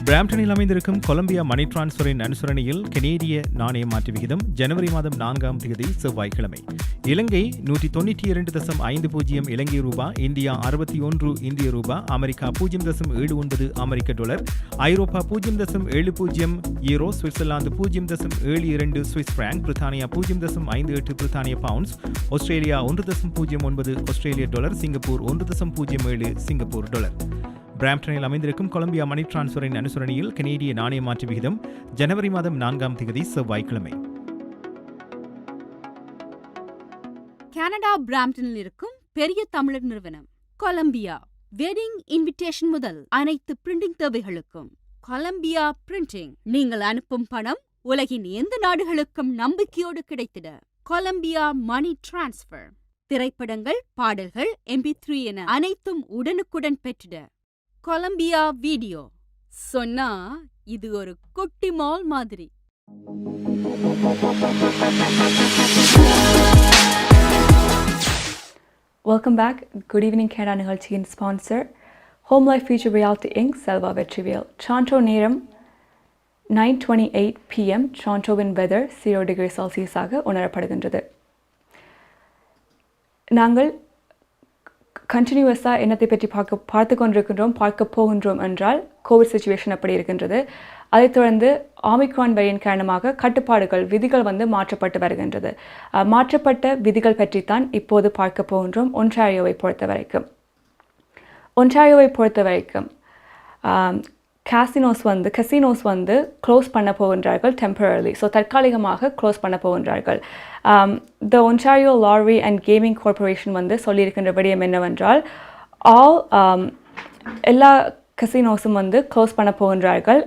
பிராம்டனில் அமைந்திருக்கும் கொலம்பியா மணி டிரான்ஸ்ஃபரின் அனுசரணையில் கனேடிய நாணய மாற்று விகிதம் ஜனவரி மாதம் 4ஆம் தேதி செவ்வாய்க்கிழமை இலங்கை 192.50 இலங்கை ரூபா, இந்தியா 61 இந்திய ரூபா, அமெரிக்கா 0.79 அமெரிக்க டாலர், ஐரோப்பா 0.70 யூரோ, சுவிட்சர்லாந்து 0.72 சுவிஸ் பிராங்க், பிரித்தானியா 0.58 பிரித்தானிய பவுண்ட்ஸ், ஆஸ்திரேலியா 1.09 ஆஸ்திரேலிய டாலர், சிங்கப்பூர் 1.07 சிங்கப்பூர் டாலர். பிராம்டனில் அமைந்திருக்கும் கொலம்பியா மணி டிரான்ஸ்ஃபரின் அனுசரணையில் கனேடிய நாணய மாற்று விகிதம் ஜனவரி மாதம் 4ஆம் தேதி செவ்வாய்க்கிழமை. கனடா பிராம்டனில் இருக்கும் பெரிய தமிழர் நிறுவனம் கொலம்பியா வெட்டிங் இன்விடேஷன் முதல் அனைத்து பிரிண்டிங் தேவைகளுக்கும் கொலம்பியா பிரிண்டிங். நீங்கள் அனுப்பும் பணம் உலகின் எந்த நாடுகளுக்கும் நம்பிக்கையோடு கிடைத்திட கொலம்பியா மணி டிரான்ஸ்ஃபர். திரைப்படங்கள், பாடல்கள், MP3 என அனைத்தும் உடனுக்குடன் பெற்றிட கொலம்பியா வீடியோ. சொன்னா இது ஒரு குட்டி மால் மாதிரி. Welcome back. Good evening Canada நிகழ்ச்சியின் sponsor home life future reality Inc Selva Vetrivel. Toronto நேரம் 9:28 PM. டொரண்டோவின் வெதர் 0 டிகிரி செல்சியஸாக உணரப்படுகின்றது. நாங்கள் கண்டினியூஸாக என்னத்தை பற்றி பார்த்து கொண்டிருக்கின்றோம், பார்க்க போகின்றோம் என்றால் கோவிட் சிச்சுவேஷன் அப்படி இருக்கின்றது. அதைத் தொடர்ந்து ஆமிக்ரான் வேரியன்ட் காரணமாக கட்டுப்பாடுகள், விதிகள் வந்து மாற்றப்பட்டு வருகின்றது. மாற்றப்பட்ட விதிகள் பற்றித்தான் இப்போது பார்க்க போகின்றோம். ஒன்டாரியோவை பொறுத்த வரைக்கும் கசினோஸ் வந்து க்ளோஸ் பண்ண போகின்றார்கள் டெம்பரரிலி. ஸோ தற்காலிகமாக க்ளோஸ் பண்ண போகின்றார்கள். The Ontario lottery and gaming corporation வந்து சொல்லியிருக்கின்ற விடயம் என்னவென்றால் எல்லா கசினோஸும் வந்து க்ளோஸ் பண்ண போகின்றார்கள்.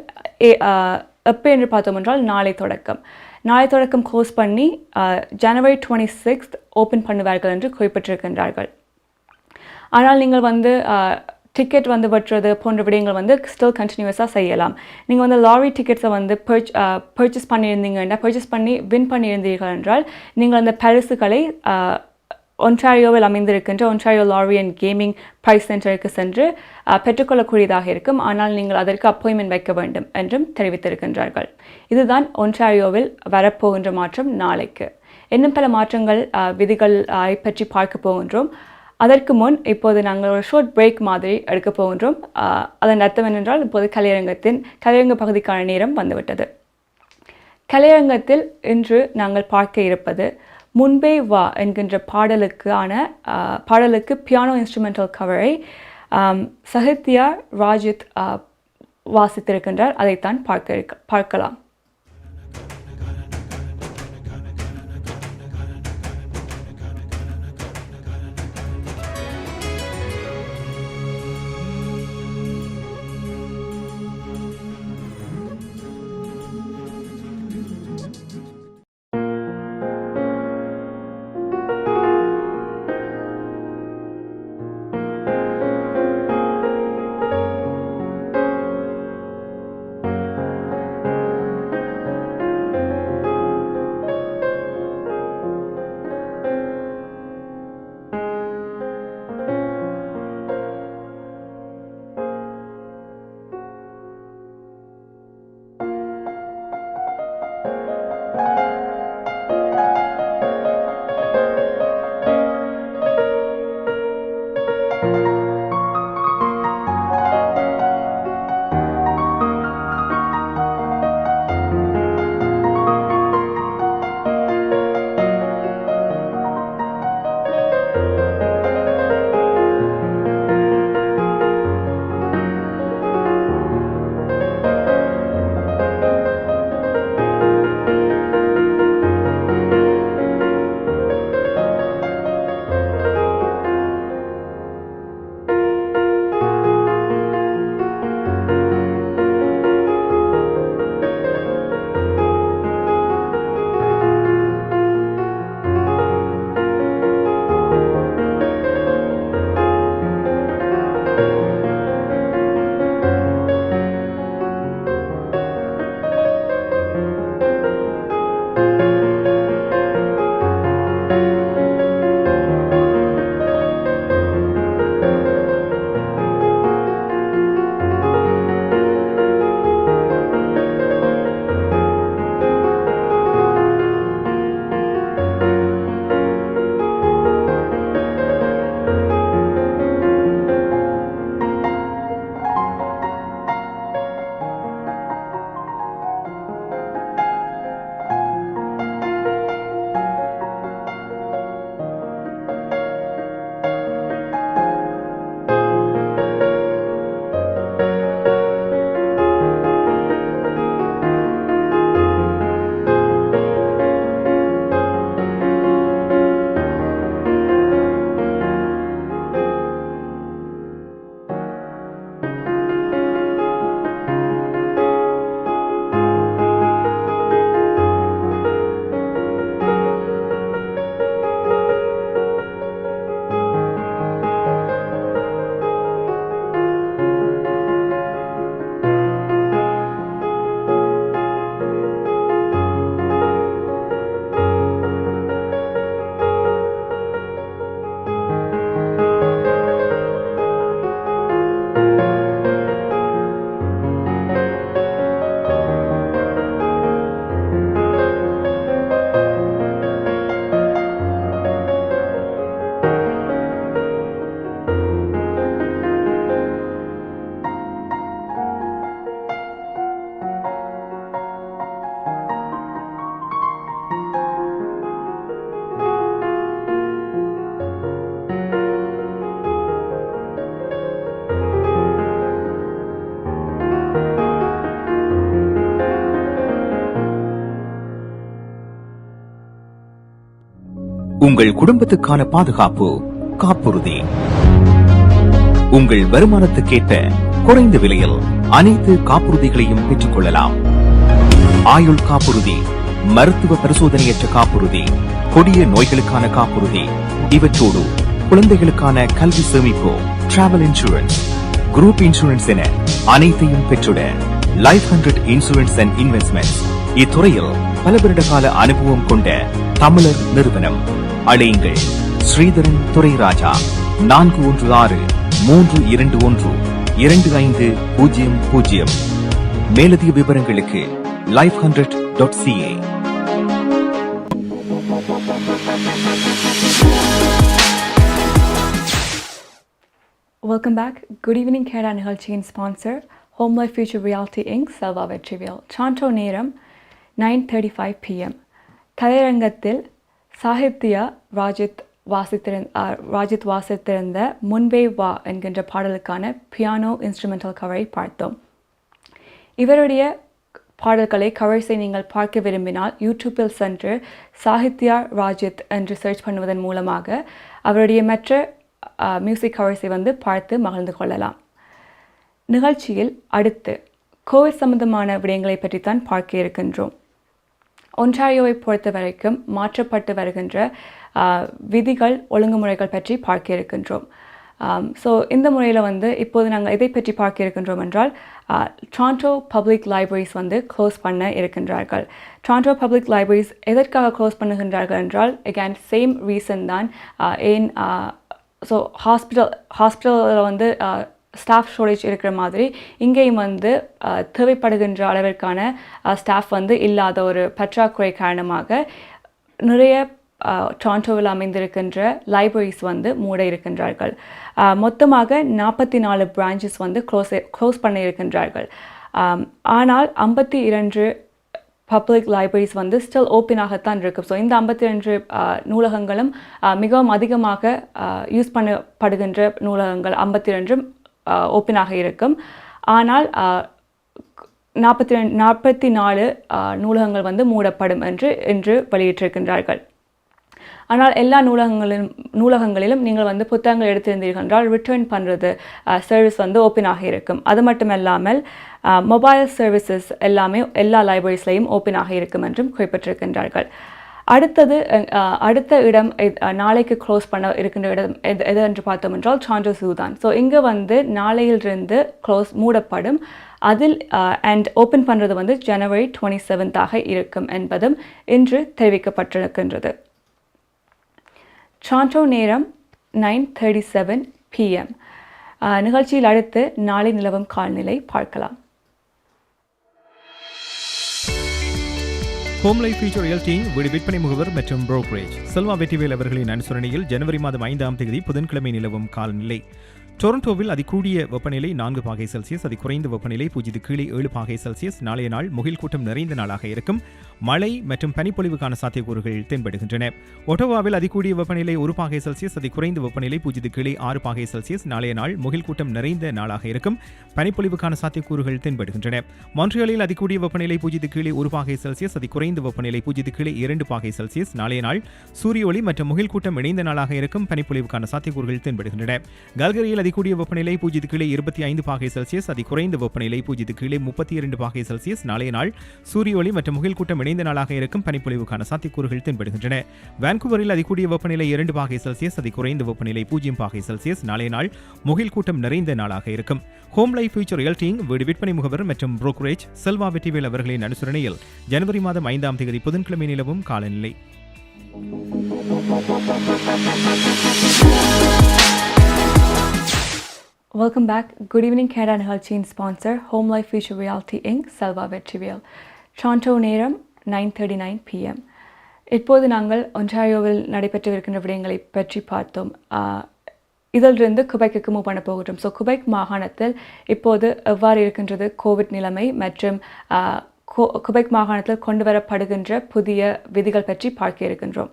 எப்போ என்று பார்த்தோம் என்றால் நாளை தொடக்கம் க்ளோஸ் பண்ணி ஜனவரி 26 ஓப்பன் பண்ணுவார்கள் என்று குறிப்பிட்டிருக்கின்றார்கள். ஆனால் நீங்கள் வந்து டிக்கெட் வந்து வெட்டுறது போன்ற விடயங்கள் வந்து ஸ்டில் கண்டினியூஸாக செய்யலாம். நீங்கள் வந்து லாட்டரி டிக்கெட்ஸை வந்து பர்ச்சேஸ் பண்ணி வின் பண்ணியிருந்தீர்கள் என்றால் நீங்கள் அந்த பரிசுகளை ஒன்டாரியோவில் அமைந்திருக்கின்ற Ontario lottery and gaming prize சென்டருக்கு சென்று பெற்றுக்கொள்ளக்கூடியதாக இருக்கும். ஆனால் நீங்கள் அதற்கு அப்பாயின்மெண்ட் வைக்க வேண்டும் என்றும் தெரிவித்திருக்கின்றார்கள். இதுதான் ஒன்டாரியோவில் வரப்போகின்ற மாற்றம் நாளைக்கு. இன்னும் பல மாற்றங்கள் விதிகள் பற்றி பார்க்க போகின்றோம். அதற்கு முன் இப்போது நாங்கள் ஒரு ஷார்ட் பிரேக் மாதிரி எடுக்க போகின்றோம். அதன் அர்த்தம் என்னென்றால் இப்போது கலையரங்க பகுதிக்கான நேரம் வந்துவிட்டது. கலையரங்கத்தில் இன்று நாங்கள் பார்க்க இருப்பது முன்பே வா என்கின்ற பாடலுக்கு பியானோ இன்ஸ்ட்ருமெண்டல் கவரை சஹித்யா ராஜித் வாசித்திருக்கின்றார். அதைத்தான் பார்க்கலாம். உங்கள் குடும்பத்துக்கான பாதுகாப்பு காப்புறுதி. உங்கள் வருமானத்துக்கேற்ப குறைந்த விலையில் அனைத்து காப்புறுதிகளையும் பெற்றுக் கொள்ளலாம். ஆயுள் காப்புறுதி, மருத்துவ பரிசோதனையற்ற காப்புறுதி, கொடிய நோய்களுக்கான காப்புறுதி, இவற்றோடு குழந்தைகளுக்கான கல்வி சேமிப்பு, டிராவல் இன்சூரன்ஸ், குரூப் இன்சூரன்ஸ் என அனைத்தையும் பெற்றுட லைஃப் 100 இன்சூரன்ஸ் அண்ட் இன்வெஸ்ட்மெண்ட் இத்துறையில் பல வருட கால அனுபவம் கொண்ட தமிழர் நிறுவனம். அழையுங்கள் ஸ்ரீதரன் துரைராஜா 4163212500. மேலதிக விவரங்களுக்கு life100.ca. Welcome back. Good evening, Canada நிகழ்ச்சியின் sponsor Home Life Future Realty Inc. Selva Vetrivel. டாரண்டோ நேரம் 9:35 PM. கலையரங்கத்தில் சாகித்யா ராஜித் வாசித்திருந்த முன்பே வா என்கின்ற பாடலுக்கான பியானோ இன்ஸ்ட்ருமெண்டல் கவரை பார்த்தோம். இவருடைய பாடல்களை கவர் செய்ய நீங்கள் பார்க்க விரும்பினால் யூடியூப்பில் சென்று சாகித்யா ராஜித் என்று சர்ச் பண்ணுவதன் மூலமாக அவருடைய மற்ற மியூசிக் கவர்ஸை பார்த்து மகிழ்ந்து கொள்ளலாம். நிகழ்ச்சியில் அடுத்து கோவிட் சம்பந்தமான விடயங்களை பற்றித்தான் பார்க்க இருக்கின்றோம். ஒன்டாரியோவை பொறுத்த வரைக்கும் மாற்றப்பட்டு வருகின்ற விதிகள் ஒழுங்குமுறைகள் பற்றி பார்க்க இருக்கின்றோம். ஸோ இந்த முறையில் இப்போது நாங்கள் எதை பற்றி பார்க்க இருக்கின்றோம் என்றால் டாரண்டோ பப்ளிக் லைப்ரரிஸ் க்ளோஸ் பண்ண இருக்கின்றார்கள். டாரண்டோ பப்ளிக் லைப்ரரிஸ் எதற்காக க்ளோஸ் பண்ணுகின்றார்கள் என்றால் அகேன் சேம் ரீசன் தான். ஏன் ஸோ ஹாஸ்பிட்டலில் ஸ்டாஃப் ஷார்டேஜ் இருக்கிற மாதிரி இங்கேயும் தேவைப்படுகின்ற அளவிற்கான ஸ்டாஃப் இல்லாத ஒரு பற்றாக்குறை காரணமாக நிறைய டாரண்டோவில் அமைந்திருக்கின்ற லைப்ரரிஸ் மூட இருக்கின்றார்கள். மொத்தமாக 44 பிரான்ச்சஸ் க்ளோஸ் பண்ண இருக்கின்றார்கள். ஆனால் 52 பப்ளிக் லைப்ரரிஸ் ஸ்டில் ஓப்பனாகத்தான் இருக்கும். ஸோ இந்த 52 நூலகங்களும் மிகவும் அதிகமாக யூஸ் பண்ணப்படுகின்ற நூலகங்கள் 52 ஓப்பனாக இருக்கும். ஆனால் 44 நூலகங்கள் மூடப்படும் என்று வெளியிட்டிருக்கின்றார்கள். ஆனால் எல்லா நூலகங்களிலும் நீங்கள் புத்தகங்கள் எடுத்திருந்தீர்கள் என்றால் ரிட்டர்ன் பண்ணுறது சர்வீஸ் ஓப்பனாக இருக்கும். அது மட்டுமல்லாமல் மொபைல் சர்வீசஸ் எல்லாமே எல்லா லைப்ரரிஸ்லையும் ஓப்பனாக இருக்கும் என்றும் குறிப்பிட்டிருக்கின்றார்கள். அடுத்த இடம் நாளைக்கு க்ளோஸ் பண்ண இருக்கின்ற இடம் எது என்று பார்த்தோம் என்றால் டாரண்டோ ஜூ தான். ஸோ இங்கே நாளையிலிருந்து மூடப்படும். அதில் அண்ட் ஓப்பன் பண்ணுறது ஜனவரி 27 இருக்கும் என்பதும் இன்று தெரிவிக்கப்பட்டிருக்கின்றது. டாரண்டோ நேரம் 9:37 PM. நிகழ்ச்சியில் அடுத்து நாளை நிலவும் காலநிலை பார்க்கலாம். ஹோம் லைஃப் ஃபியூச்சர் ரியல்டி வீடு விற்பனை முகவர் மற்றும் புரோக்கரேஜ் செல்வா வெற்றிவேல் அவர்களின் அனுசரணையில் ஜனவரி மாதம் 5ஆம் தேதி புதன்கிழமை நிலவும் காலநிலை. டொரண்டோவில் அதிகூடிய வெப்பநிலை 4 பாகை செல்சியஸ், அதிகுறைந்த வெப்பநிலை 0 கீழே 7 பாகை செல்சியஸ். நாளைய நாள் முகில் கூட்டம் நிறைந்த நாளாக இருக்கும். மழை மற்றும் பனிப்பொழிவுக்கான சாத்தியக்கூறுகள் தென்படுகின்றன. ஒட்டோவாவில் அதிகூடிய வெப்பநிலை 1 பாகை செல்சியஸ், அதிகுறைந்த வெப்பநிலை 0 கீழே 6 பாகை செல்சியஸ். நாளைய நாள் முகில் கூட்டம் நிறைந்த நாளாக இருக்கும். பனிப்பொழிவுக்கான சாத்தியக்கூறுகள் தென்படுகின்றன. மான்ட்ரியாலில் அதிகூடிய வெப்பநிலை 0 கீழே 1 பாகை செல்சியஸ், அதிகுறைந்த வெப்பநிலை 0 கீழே 2 பாகை செல்சியஸ். நாளைய நாள் சூரிய ஒளி மற்றும் முகில் கூட்டம் இணைந்த நாளாக இருக்கும். பனிப்பொழிவுக்கான சாத்தியக்கூறுகள் தென்படுகின்றன. கல்கரியில் அதிகூடிய வெப்பநிலை 0 கீழே 25 பாகை செல்சியஸ், அதிகுறைந்த வெப்பநிலை 0 கீழே 32 பாகை செல்சியஸ். நாளைய நாள் சூரிய ஒளி மற்றும் முகில் கூட்டம் இணைந்த நாளாக இருக்கும். பனிப்பொழிவுக்கான சாத்தியக்கூறுகள் தென்படுகின்றன. வான்கூவரில் அதிகூடிய வெப்பநிலை 2 பாகை செல்சியஸ், அதிகுறைந்த வெப்பநிலை 0 பாகை செல்சியஸ். நாளைய நாள் முகில் கூட்டம் நிறைந்த நாளாக இருக்கும். ஹோம் லைஃப் ஃபியூச்சர் ரியல்டி வீடு விற்பனை முகவர் மற்றும் புரோக்கரேஜ் செல்வா வெற்றிவேல் அவர்களின் அனுசரணையில் ஜனவரி மாதம் 5ஆம் தேதி புதன்கிழமை நிலவும் காலநிலை. Welcome back. Good evening, Canada நிகழ்ச்சியின் sponsor Home Life Future Realty Inc. Selva Vetrivel. டாரண்டோ நேரம் 9:39 PM. இப்போது நாங்கள் ஒன்டாரியோவில் நடைபெற்றவிருக்கின்ற விடயங்களை பற்றி பார்த்தோம். இதிலிருந்து குபெக்கு மூவ் பண்ண போகிறோம். ஸோ குபெக் மாகாணத்தில் இப்போது எவ்வாறு இருக்கின்றது கோவிட் நிலைமை மற்றும் குபெக் மாகாணத்தில் கொண்டு வரப்படுகின்ற புதிய விதிகள் பற்றி பார்க்க இருக்கின்றோம்.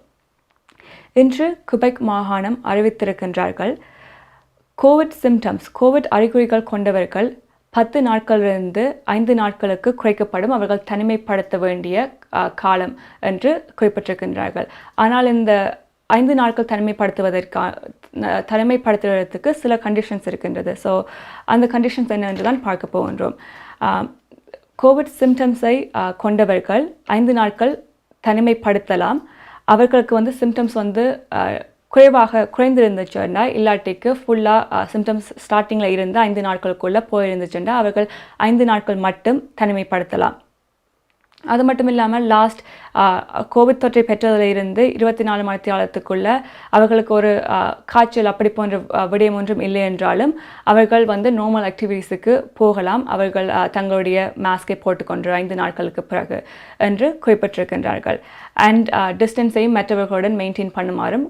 இன்று குபெக் மாகாணம் அறிவித்திருக்கின்றார்கள், கோவிட் அறிகுறிகள் கொண்டவர்கள் 10 நாட்களிலிருந்து 5 நாட்களுக்கு குறைக்கப்படும், அவர்கள் தனிமைப்படுத்த வேண்டிய காலம் என்று குறிப்பிட்டிருக்கின்றார்கள். ஆனால் இந்த 5 நாட்கள் தனிமைப்படுத்துவதற்கு சில கண்டிஷன்ஸ் இருக்கின்றது. ஸோ அந்த கண்டிஷன்ஸ் என்னென்று தான் பார்க்க போகின்றோம். கோவிட் சிம்டம்ஸை கொண்டவர்கள் 5 நாட்கள் தனிமைப்படுத்தலாம். அவர்களுக்கு வந்து சிம்டம்ஸ் வந்து குறைந்திருந்துச்சுன்னா, இல்லாட்டிக்கு ஃபுல்லாக சிம்டம்ஸ் ஸ்டார்டிங்கில் இருந்து 5 நாட்களுக்குள்ளே போயிருந்துச்சுன்னா அவர்கள் 5 நாட்கள் மட்டும் தனிமைப்படுத்தலாம். அது மட்டும் இல்லாமல் லாஸ்ட் கோவிட் தொற்றை பெற்றதில் இருந்து 24 மணி நேரத்துக்குள்ளே அவர்களுக்கு ஒரு காய்ச்சல் அப்படி போன்ற விடயம் ஒன்றும் இல்லை என்றாலும் அவர்கள் வந்து நார்மல் ஆக்டிவிட்டீஸுக்கு போகலாம். அவர்கள் தங்களுடைய மாஸ்கை போட்டுக்கொண்டு 5 நாட்களுக்கு பிறகு என்று குறிப்பிட்டிருக்கின்றார்கள். அண்ட் டிஸ்டன்ஸையும் மற்றவர்களுடன் மெயின்டைன் பண்ணுமாறும்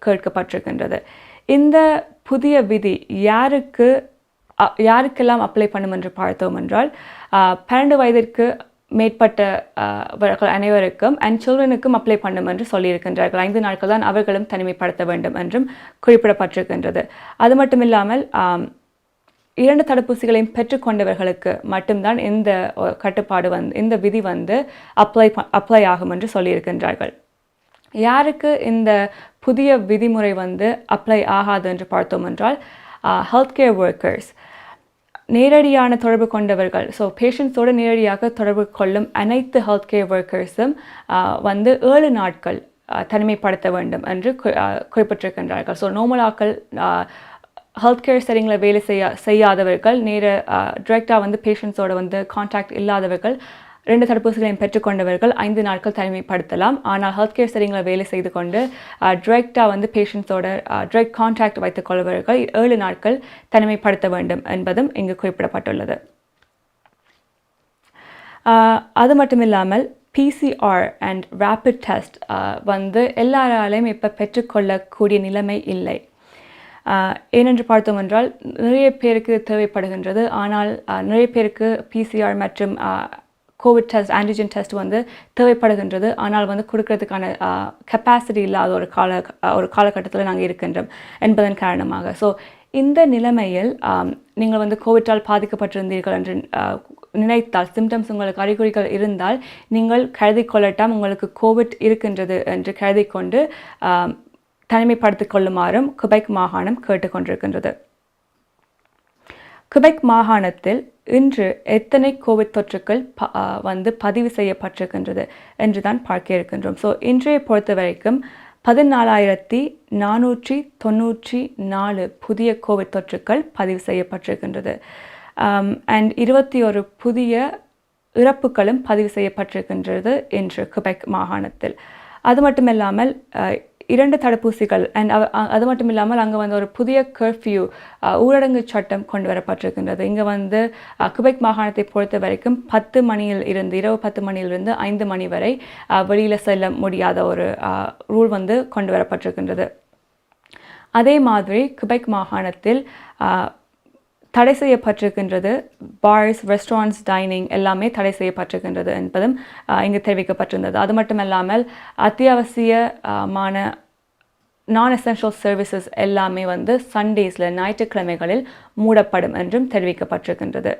கேட்கப்பட்டிருக்கின்றது. இந்த புதிய விதி யாருக்கெல்லாம் அப்ளை பண்ணும் என்று பார்த்தோம் என்றால் 12 வயதிற்கு மேற்பட்டவர்கள் அனைவருக்கும் அண்ட் சில்ட்ரனுக்கும் அப்ளை பண்ணும் என்று சொல்லியிருக்கின்றார்கள். 5 நாட்கள் தான் அவர்களும் தனிமைப்படுத்த வேண்டும் என்றும் குறிப்பிடப்பட்டிருக்கின்றது. அது மட்டும் இல்லாமல் 2 தடுப்பூசிகளையும் பெற்றுக்கொண்டவர்களுக்கு மட்டும்தான் இந்த கட்டுப்பாடு இந்த விதி வந்து அப்ளை ஆகும் என்று சொல்லியிருக்கின்றார்கள். யாருக்கு இந்த புதிய விதிமுறை வந்து அப்ளை ஆகாது என்று பார்த்தோம் என்றால் ஹெல்த் கேர் ஒர்க்கர்ஸ், நேரடியான தொடர்பு கொண்டவர்கள். ஸோ பேஷண்ட்ஸோடு நேரடியாக தொடர்பு கொள்ளும் அனைத்து ஹெல்த் கேர் ஒர்க்கர்ஸும் வந்து 7 நாட்கள் தனிமைப்படுத்த வேண்டும் என்று குறிப்பிட்டிருக்கின்றார்கள். ஸோ நார்மலாக்கள் ஹெல்த் கேர் செட்டிங்கில் வேலை செய்யாதவர்கள், டிரெக்டாக வந்து பேஷண்ட்ஸோடு வந்து கான்டாக்ட் இல்லாதவர்கள், 2 தடுப்பூசிகளையும் பெற்றுக்கொண்டவர்கள் 5 நாட்கள் தனிமைப்படுத்தலாம். ஆனால் ஹெல்த் கேர் செட்டிங்கில் வேலை செய்து கொண்டு டிரெக்டாக வந்து பேஷண்ட்ஸோட டிரெக்ட் கான்டாக்ட் வைத்துக் கொள்பவர்கள் 7 நாட்கள் தனிமைப்படுத்த வேண்டும் என்பதும் இங்கு குறிப்பிடப்பட்டுள்ளது. அது மட்டும் இல்லாமல் PCR அண்ட் ரேபிட் டெஸ்ட் வந்து எல்லாராலையும் இப்போ பெற்றுக்கொள்ளக்கூடிய நிலைமை இல்லை. ஏனென்று பார்த்தோம் என்றால் நிறைய பேருக்கு தேவைப்படுகின்றது. ஆனால் நிறைய பேருக்கு PCR மற்றும் கோவிட் டெஸ்ட், ஆன்டிஜன் டெஸ்ட் வந்து தேவைப்படுகின்றது. ஆனால் வந்து கொடுக்கறதுக்கான கெப்பாசிட்டி இல்லாத ஒரு காலகட்டத்தில் நாங்கள் இருக்கின்றோம் என்பதன் காரணமாக. ஸோ இந்த நிலைமையில் நீங்கள் வந்து கோவிட்டால் பாதிக்கப்பட்டிருந்தீர்கள் என்று நினைத்தால், சிம்டம்ஸ் உங்களுக்கு அறிகுறிகள் இருந்தால் நீங்கள் கருதி கொள்ளட்டாம் உங்களுக்கு கோவிட் இருக்கின்றது என்று கருதி கொண்டு தனிமைப்படுத்திக் கொள்ளுமாறும் குபெக் மாகாணம் கேட்டுக்கொண்டிருக்கின்றது. குபெக் மாகாணத்தில் இன்று எத்தனை கோவிட் தொற்றுக்கள் வந்து பதிவு செய்யப்பட்டிருக்கின்றது என்று தான் பார்க்க இருக்கின்றோம். ஸோ இன்றைய பொறுத்த வரைக்கும் 14,494 புதிய கோவிட் தொற்றுக்கள் பதிவு செய்யப்பட்டிருக்கின்றது. அண்ட் 21 புதிய இறப்புகளும் பதிவு செய்யப்பட்டிருக்கின்றது இன்று குபெக் மாகாணத்தில். அது மட்டுமில்லாமல் 2 தடுப்பூசிகள் அண்ட் அது மட்டும் இல்லாமல் அங்கே வந்து ஒரு புதிய கர்ஃப்யூ ஊரடங்கு சட்டம் கொண்டு வரப்பட்டிருக்கின்றது. இங்கே வந்து குபெக் மாகாணத்தை பொறுத்த வரைக்கும் இரவு 10 மணியிலிருந்து 5 மணி வரை வெளியில் செல்ல முடியாத ஒரு ரூல் வந்து கொண்டு வரப்பட்டிருக்கின்றது. அதே மாதிரி குபெக் மாகாணத்தில் தடை செய்யப்பட்டிருக்கின்றது. பார்ஸ், ரெஸ்டாரண்ட்ஸ், டைனிங் எல்லாமே தடை செய்யப்பட்டிருக்கின்றது என்பதும் இங்கு தெரிவிக்கப்பட்டிருந்தது. அது மட்டுமல்லாமல் அத்தியாவசியமான நான் எசென்ஷியல் சர்வீசஸ் எல்லாமே வந்து சண்டேஸில், ஞாயிற்றுக்கிழமைகளில் மூடப்படும் என்றும் தெரிவிக்கப்பட்டிருக்கின்றது.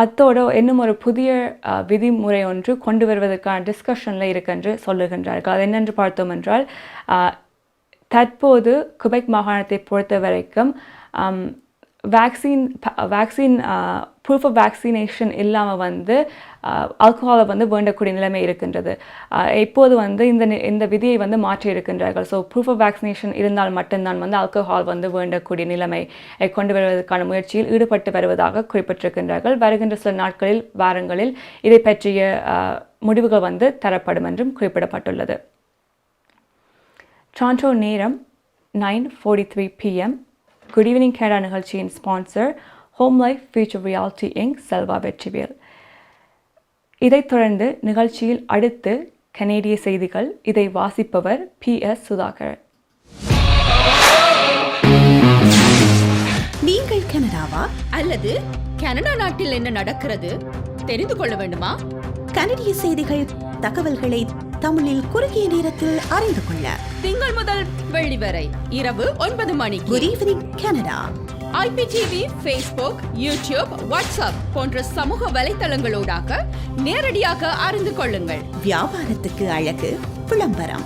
அத்தோடு இன்னும் ஒரு புதிய விதிமுறை ஒன்று கொண்டு வருவதற்கான டிஸ்கஷனில் இருக்கென்று சொல்லுகின்றார்கள். அது என்னென்று பார்த்தோம் என்றால் தற்போது குபெக் மாகாணத்தை பொறுத்த வரைக்கும் வேக்சின் ப்ரூஃப் ஆஃப் வேக்சினேஷன் இல்லாமல் வந்து ஆல்கஹாலை வந்து வேண்டக்கூடிய நிலைமை இருக்கின்றது. இப்போது வந்து இந்த விதியை வந்து மாற்றி இருக்கின்றார்கள். ஸோ ப்ரூஃப் ஆஃப் வேக்சினேஷன் இருந்தால் மட்டும்தான் வந்து ஆல்கஹால் வந்து வேண்டக்கூடிய நிலைமை கொண்டு வருவதற்கான முயற்சியில் ஈடுபட்டு வருவதாக குறிப்பிட்டிருக்கின்றார்கள். வருகின்ற சில நாட்களில், வாரங்களில் இதை பற்றிய முடிவுகள் வந்து தரப்படும் என்றும் குறிப்பிடப்பட்டுள்ளது. டொரண்டோ நேரம் 9:43 PM. குட் ஈவினிங் கேரளா நிகழ்ச்சியின் sponsor home life future reality Inc, Selva Vetrivel. இதைத் தொடர்ந்து நிகழ்ச்சியில் அடுத்து கனேடிய செய்திகள். இதை வாசிப்பவர் PS சுதாகர். நீங்கள் கனடாவா அல்லது கனடா நாட்டில் என்ன நடக்கிறது தெரிந்து கொள்ள வேண்டுமா? கனடிய செய்திகள், தகவல்களை தமிழில் குறுகிய நேரத்தில் அறிந்து கொள்ள திங்கள் முதல் வெள்ளி வரை இரவு 9 மணிக்கு good evening Canada IPTV, Facebook, YouTube, WhatsApp போன்ற சமூக வலைத்தளங்களோடாக நேரடியாக அறிந்து கொள்ளுங்கள். வியாபாரத்துக்கு அழகு விளம்பரம்.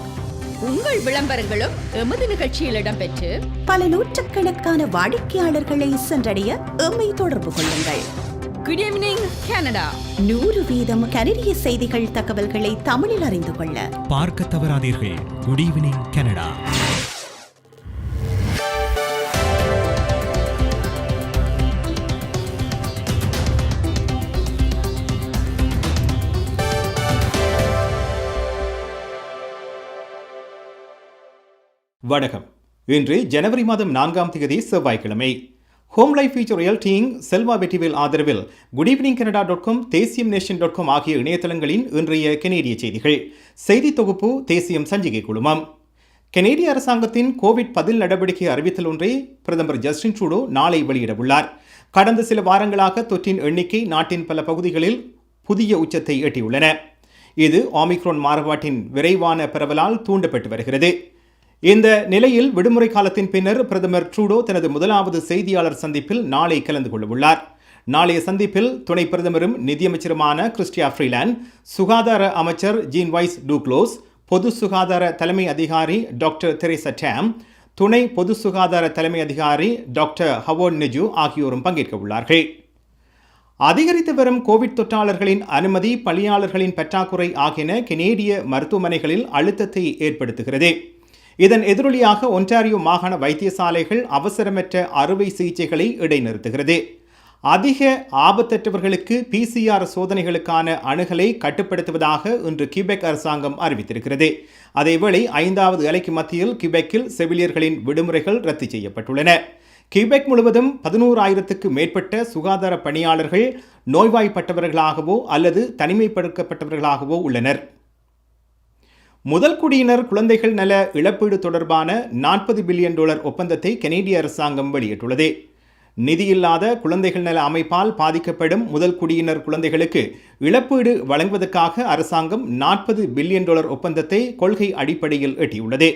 உங்கள் விளம்பரங்களும் எமது நிகழ்ச்சியில் இடம்பெற்று பல நூற்றுக்கணக்கான வாடிக்கையாளர்களை சென்றடைய எம்மை தொடர்பு கொள்ளுங்கள். Good evening Canada. 100% கனடிய செய்திகள் தகவல்களை தமிழில் அறிந்து கொள்ள பார்க்க தவறாதீர்கள். Good evening Canada. வணக்கம். இன்று ஜனவரி மாதம் 4ஆம் தேதி செவ்வாய்க்கிழமை. ஹோம் லைஃப் ஃபியூச்சர் ரியாலிட்டியின் செல்வா வெற்றிவேல் ஆதரவில் குட் ஈவினிங் கனடா.com தேசியம் நேஷன்.com ஆகிய இணையதளங்களின் இன்றைய கனேடிய செய்திகள். செய்தி தொகுப்பு தேசியம் சஞ்சிகை குழுமம். கனேடிய அரசாங்கத்தின் கோவிட் பதில் நடவடிக்கை அறிவித்தல் ஒன்றை பிரதமர் ஜஸ்டின் ட்ரூடோ நாளை வெளியிடவுள்ளார். கடந்த சில வாரங்களாக தொற்றின் எண்ணிக்கை நாட்டின் பல பகுதிகளில் புதிய உச்சத்தை எட்டியுள்ளன. இது ஒமிக்ரான் மாறுபாட்டின் விரைவான பரவலால் தூண்டப்பட்டு வருகிறது. இந்த நிலையில் விடுமுறை காலத்தின் பின்னர் பிரதமர் ட்ரூடோ தனது முதலாவது செய்தியாளர் சந்திப்பில் நாளை கலந்து கொள்ளவுள்ளார். நாளைய சந்திப்பில் துணை பிரதமரும் நிதியமைச்சருமான கிறிஸ்டியா ஃப்ரீலாண்ட், சுகாதார அமைச்சர் ஜீன் வைஸ் டூக்ளோஸ், பொது சுகாதார தலைமை அதிகாரி டாக்டர் தெரேசா டேம், துணை பொது சுகாதார தலைமை அதிகாரி டாக்டர் ஹவோன் நெஜு ஆகியோரும் பங்கேற்க உள்ளார்கள். அதிகரித்து வரும் கோவிட் தொற்றாளர்களின் அனுமதி, பணியாளர்களின் பற்றாக்குறை ஆகியன கனேடிய மருத்துவமனைகளில் அழுத்தத்தை ஏற்படுத்துகிறது. இதன் எதிரொலியாக ஒன்டாரியோ மாகாண வைத்தியசாலைகள் அவசரமற்ற அறுவை சிகிச்சைகளை இடைநிறுத்துகிறது. அதிக ஆபத்தற்றவர்களுக்கு PCR சோதனைகளுக்கான அணுகலை கட்டுப்படுத்துவதாக இன்று கியூபெக் அரசாங்கம் அறிவித்திருக்கிறது. அதேவேளை 5வது அலைக்கு மத்தியில் கியூபெக்கில் செவிலியர்களின் விடுமுறைகள் ரத்து செய்யப்பட்டுள்ளன. கியூபெக் முழுவதும் 11,000க்கு மேற்பட்ட சுகாதார பணியாளர்கள் நோய்வாய்ப்பட்டவர்களாகவோ அல்லது தனிமைப்படுத்தப்பட்டவர்களாகவோ உள்ளனர். முதல் குடியினர் குழந்தைகள் நல இழப்பீடு தொடர்பான $40 பில்லியன் ஒப்பந்தத்தை கனேடிய அரசாங்கம் வெளியிட்டுள்ளது. நிதியில்லாத குழந்தைகள் நல அமைப்பால் பாதிக்கப்படும் முதல் குடியினர் குழந்தைகளுக்கு இழப்பீடு வழங்குவதற்காக அரசாங்கம் $40 பில்லியன் ஒப்பந்தத்தை கொள்கை அடிப்படையில் எட்டியுள்ளது.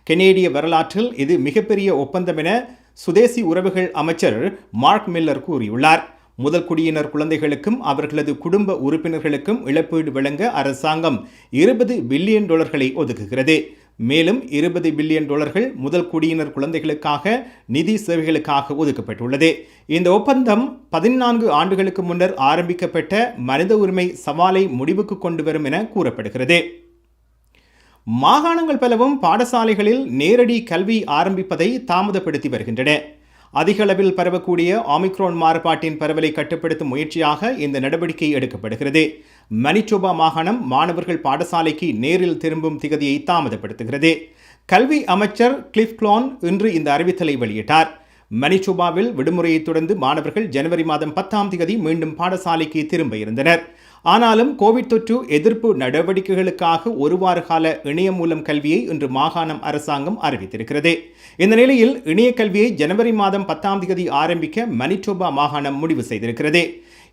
கனேடிய வரலாற்றில் இது மிகப்பெரிய ஒப்பந்தம் என சுதேசி உறவுகள் அமைச்சர் மார்க் மில்லர் கூறியுள்ளார். முதல் குடியினர் குழந்தைகளுக்கும் அவர்களது குடும்ப உறுப்பினர்களுக்கும் இழப்பீடு வழங்க அரசாங்கம் $20 பில்லியன் ஒதுக்குகிறது. மேலும் $20 பில்லியன் முதல் குடியினர் குழந்தைகளுக்காக நிதி சேவைகளுக்காக ஒதுக்கப்பட்டுள்ளது. இந்த ஒப்பந்தம் 14 ஆண்டுகளுக்கு முன்னர் ஆரம்பிக்கப்பட்ட மனித உரிமை சவாலை முடிவுக்கு கொண்டு வரும் என கூறப்படுகிறது. மாகாணங்கள் பலவும் பாடசாலைகளில் நேரடி கல்வி ஆரம்பிப்பதை தாமதப்படுத்தி வருகின்றன. அதிக அளவில் பரவக்கூடிய ஒமிக்ரான் மாறுபாட்டின் பரவலை கட்டுப்படுத்தும் முயற்சியாக இந்த நடவடிக்கை எடுக்கப்படுகிறது. மனிடோபா மாகாணம் மாணவர்கள் பாடசாலைக்கு நேரில் திரும்பும் திகதியை தாமதப்படுத்துகிறது. கல்வி அமைச்சர் கிளிஃப் கிளான் இன்று இந்த அறிவித்தலை வெளியிட்டார். மனிடோபாவில் விடுமுறையை தொடர்ந்து மாணவர்கள் ஜனவரி மாதம் 10ஆம் தேதி மீண்டும் பாடசாலைக்கு திரும்ப இருந்தனர். ஆனாலும் கோவிட் தொற்று எதிர்ப்பு நடவடிக்கைகளுக்காக ஒரு வார கால இணையம் மூலம் கல்வியை இன்று மாகாணம் அரசாங்கம் அறிவித்திருக்கிறது. இந்த நிலையில் இணைய கல்வியை ஜனவரி மாதம் 10ஆம் தேதி ஆரம்பிக்க மனிடோபா மாகாணம் முடிவு செய்திருக்கிறது.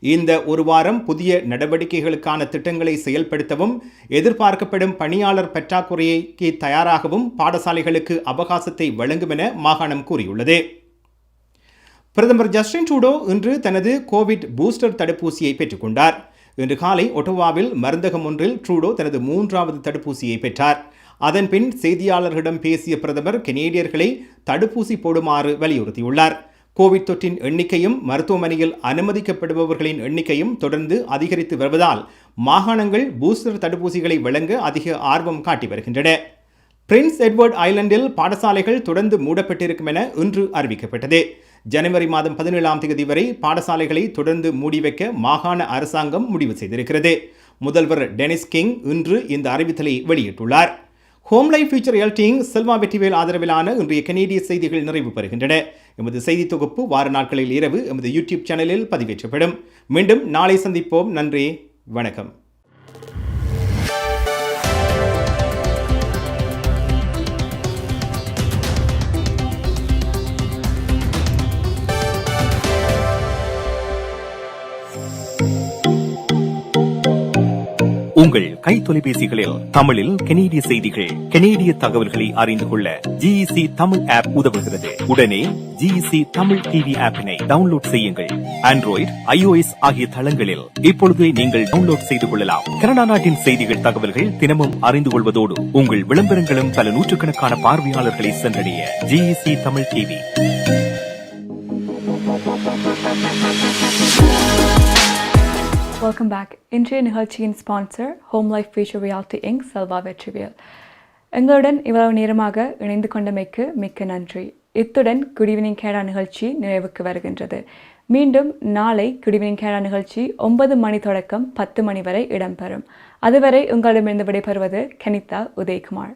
இந்த ஒரு வாரம் புதிய நடவடிக்கைகளுக்கான திட்டங்களை செயல்படுத்தவும் எதிர்பார்க்கப்படும் பணியாளர் பற்றாக்குறைக்கு தயாராகவும் பாடசாலைகளுக்கு அவகாசத்தை வழங்கும் என மாகாணம் கூறியுள்ளது. பிரதமர் ஜஸ்டின் ட்ரூடோ இன்று தனது கோவிட் பூஸ்டர் தடுப்பூசியை பெற்றுக்கொண்டார். இன்று காலை ஒட்டோவாவில் மருந்தகம் ஒன்றில் ட்ரூடோ தனது 3வது தடுப்பூசியை பெற்றார். அதன்பின் செய்தியாளர்களிடம் பேசிய பிரதமர் கனேடியர்களை தடுப்பூசி போடுமாறு வலியுறுத்தியுள்ளார். கோவிட் தொற்றின் எண்ணிக்கையும் மருத்துவமனையில் அனுமதிக்கப்படுபவர்களின் எண்ணிக்கையும் தொடர்ந்து அதிகரித்து வருவதால் மாகாணங்கள் பூஸ்டர் தடுப்பூசிகளை வழங்க அதிக ஆர்வம் காட்டி வருகின்றன. பிரின்ஸ் எட்வர்ட் ஐலண்டில் பாடசாலைகள் தொடர்ந்து மூடப்பட்டிருக்கும் என இன்று அறிவிக்கப்பட்டது. ஜனவரி மாதம் 17ஆம் தேதி வரை பாடசாலைகளை தொடர்ந்து மூடி வைக்க மாகாண அரசாங்கம் முடிவு செய்திருக்கிறது. முதல்வர் டெனிஸ் கிங் இன்று இந்த அறிவித்தலை வெளியிட்டுள்ளார். ஹோம் லைஃப் ஃபியூச்சர் ரியாலிட்டியின் செல்வா வெற்றிவேல் ஆதரவிலான இன்றைய கனேடிய செய்திகள் நிறைவு பெறுகின்றன. எமது செய்தி தொகுப்பு வார நாட்களில் இரவு எமது யூடியூப் சேனலில் பதிவேற்றப்படும். மீண்டும் நாளை சந்திப்போம். நன்றி, வணக்கம். உங்கள் கை தொலைபேசிகளில் தமிழில் கனேடிய செய்திகள், கனேடிய தகவல்களை அறிந்து கொள்ள GEC தமிழ் ஆப் உதவுகிறது. உடனே GEC தமிழ் டிவி ஆப்பினை டவுன்லோட் செய்யுங்கள். ஆண்ட்ராய்டு, iOS ஆகிய தளங்களில் இப்பொழுதே நீங்கள் டவுன்லோட் செய்து கொள்ளலாம். கனடா நாட்டின் செய்திகள், தகவல்கள் தினமும் அறிந்து கொள்வதோடு உங்கள் விளம்பரங்களும் பல நூற்றுக்கணக்கான பார்வையாளர்களை சென்றடைய GEC Tamil TV. Welcome back. இன்றைய நிகழ்ச்சியின் sponsor home life future Realty Inc Selva Vetrivel. எங்களுடன் இவ்வளவு நேரமாக இணைந்து கொண்டமைக்கு மிக்க நன்றி. இத்துடன் குட் ஈவினிங் கேரா நிகழ்ச்சி நிறைவுக்கு வருகின்றது. மீண்டும் நாளை குட் ஈவினிங் கேரா நிகழ்ச்சி 9 மணி தொடக்கம் 10 மணி வரை இடம்பெறும். அதுவரை உங்களிடமிருந்து விடைபெறுவது கனிதா உதயகுமார்.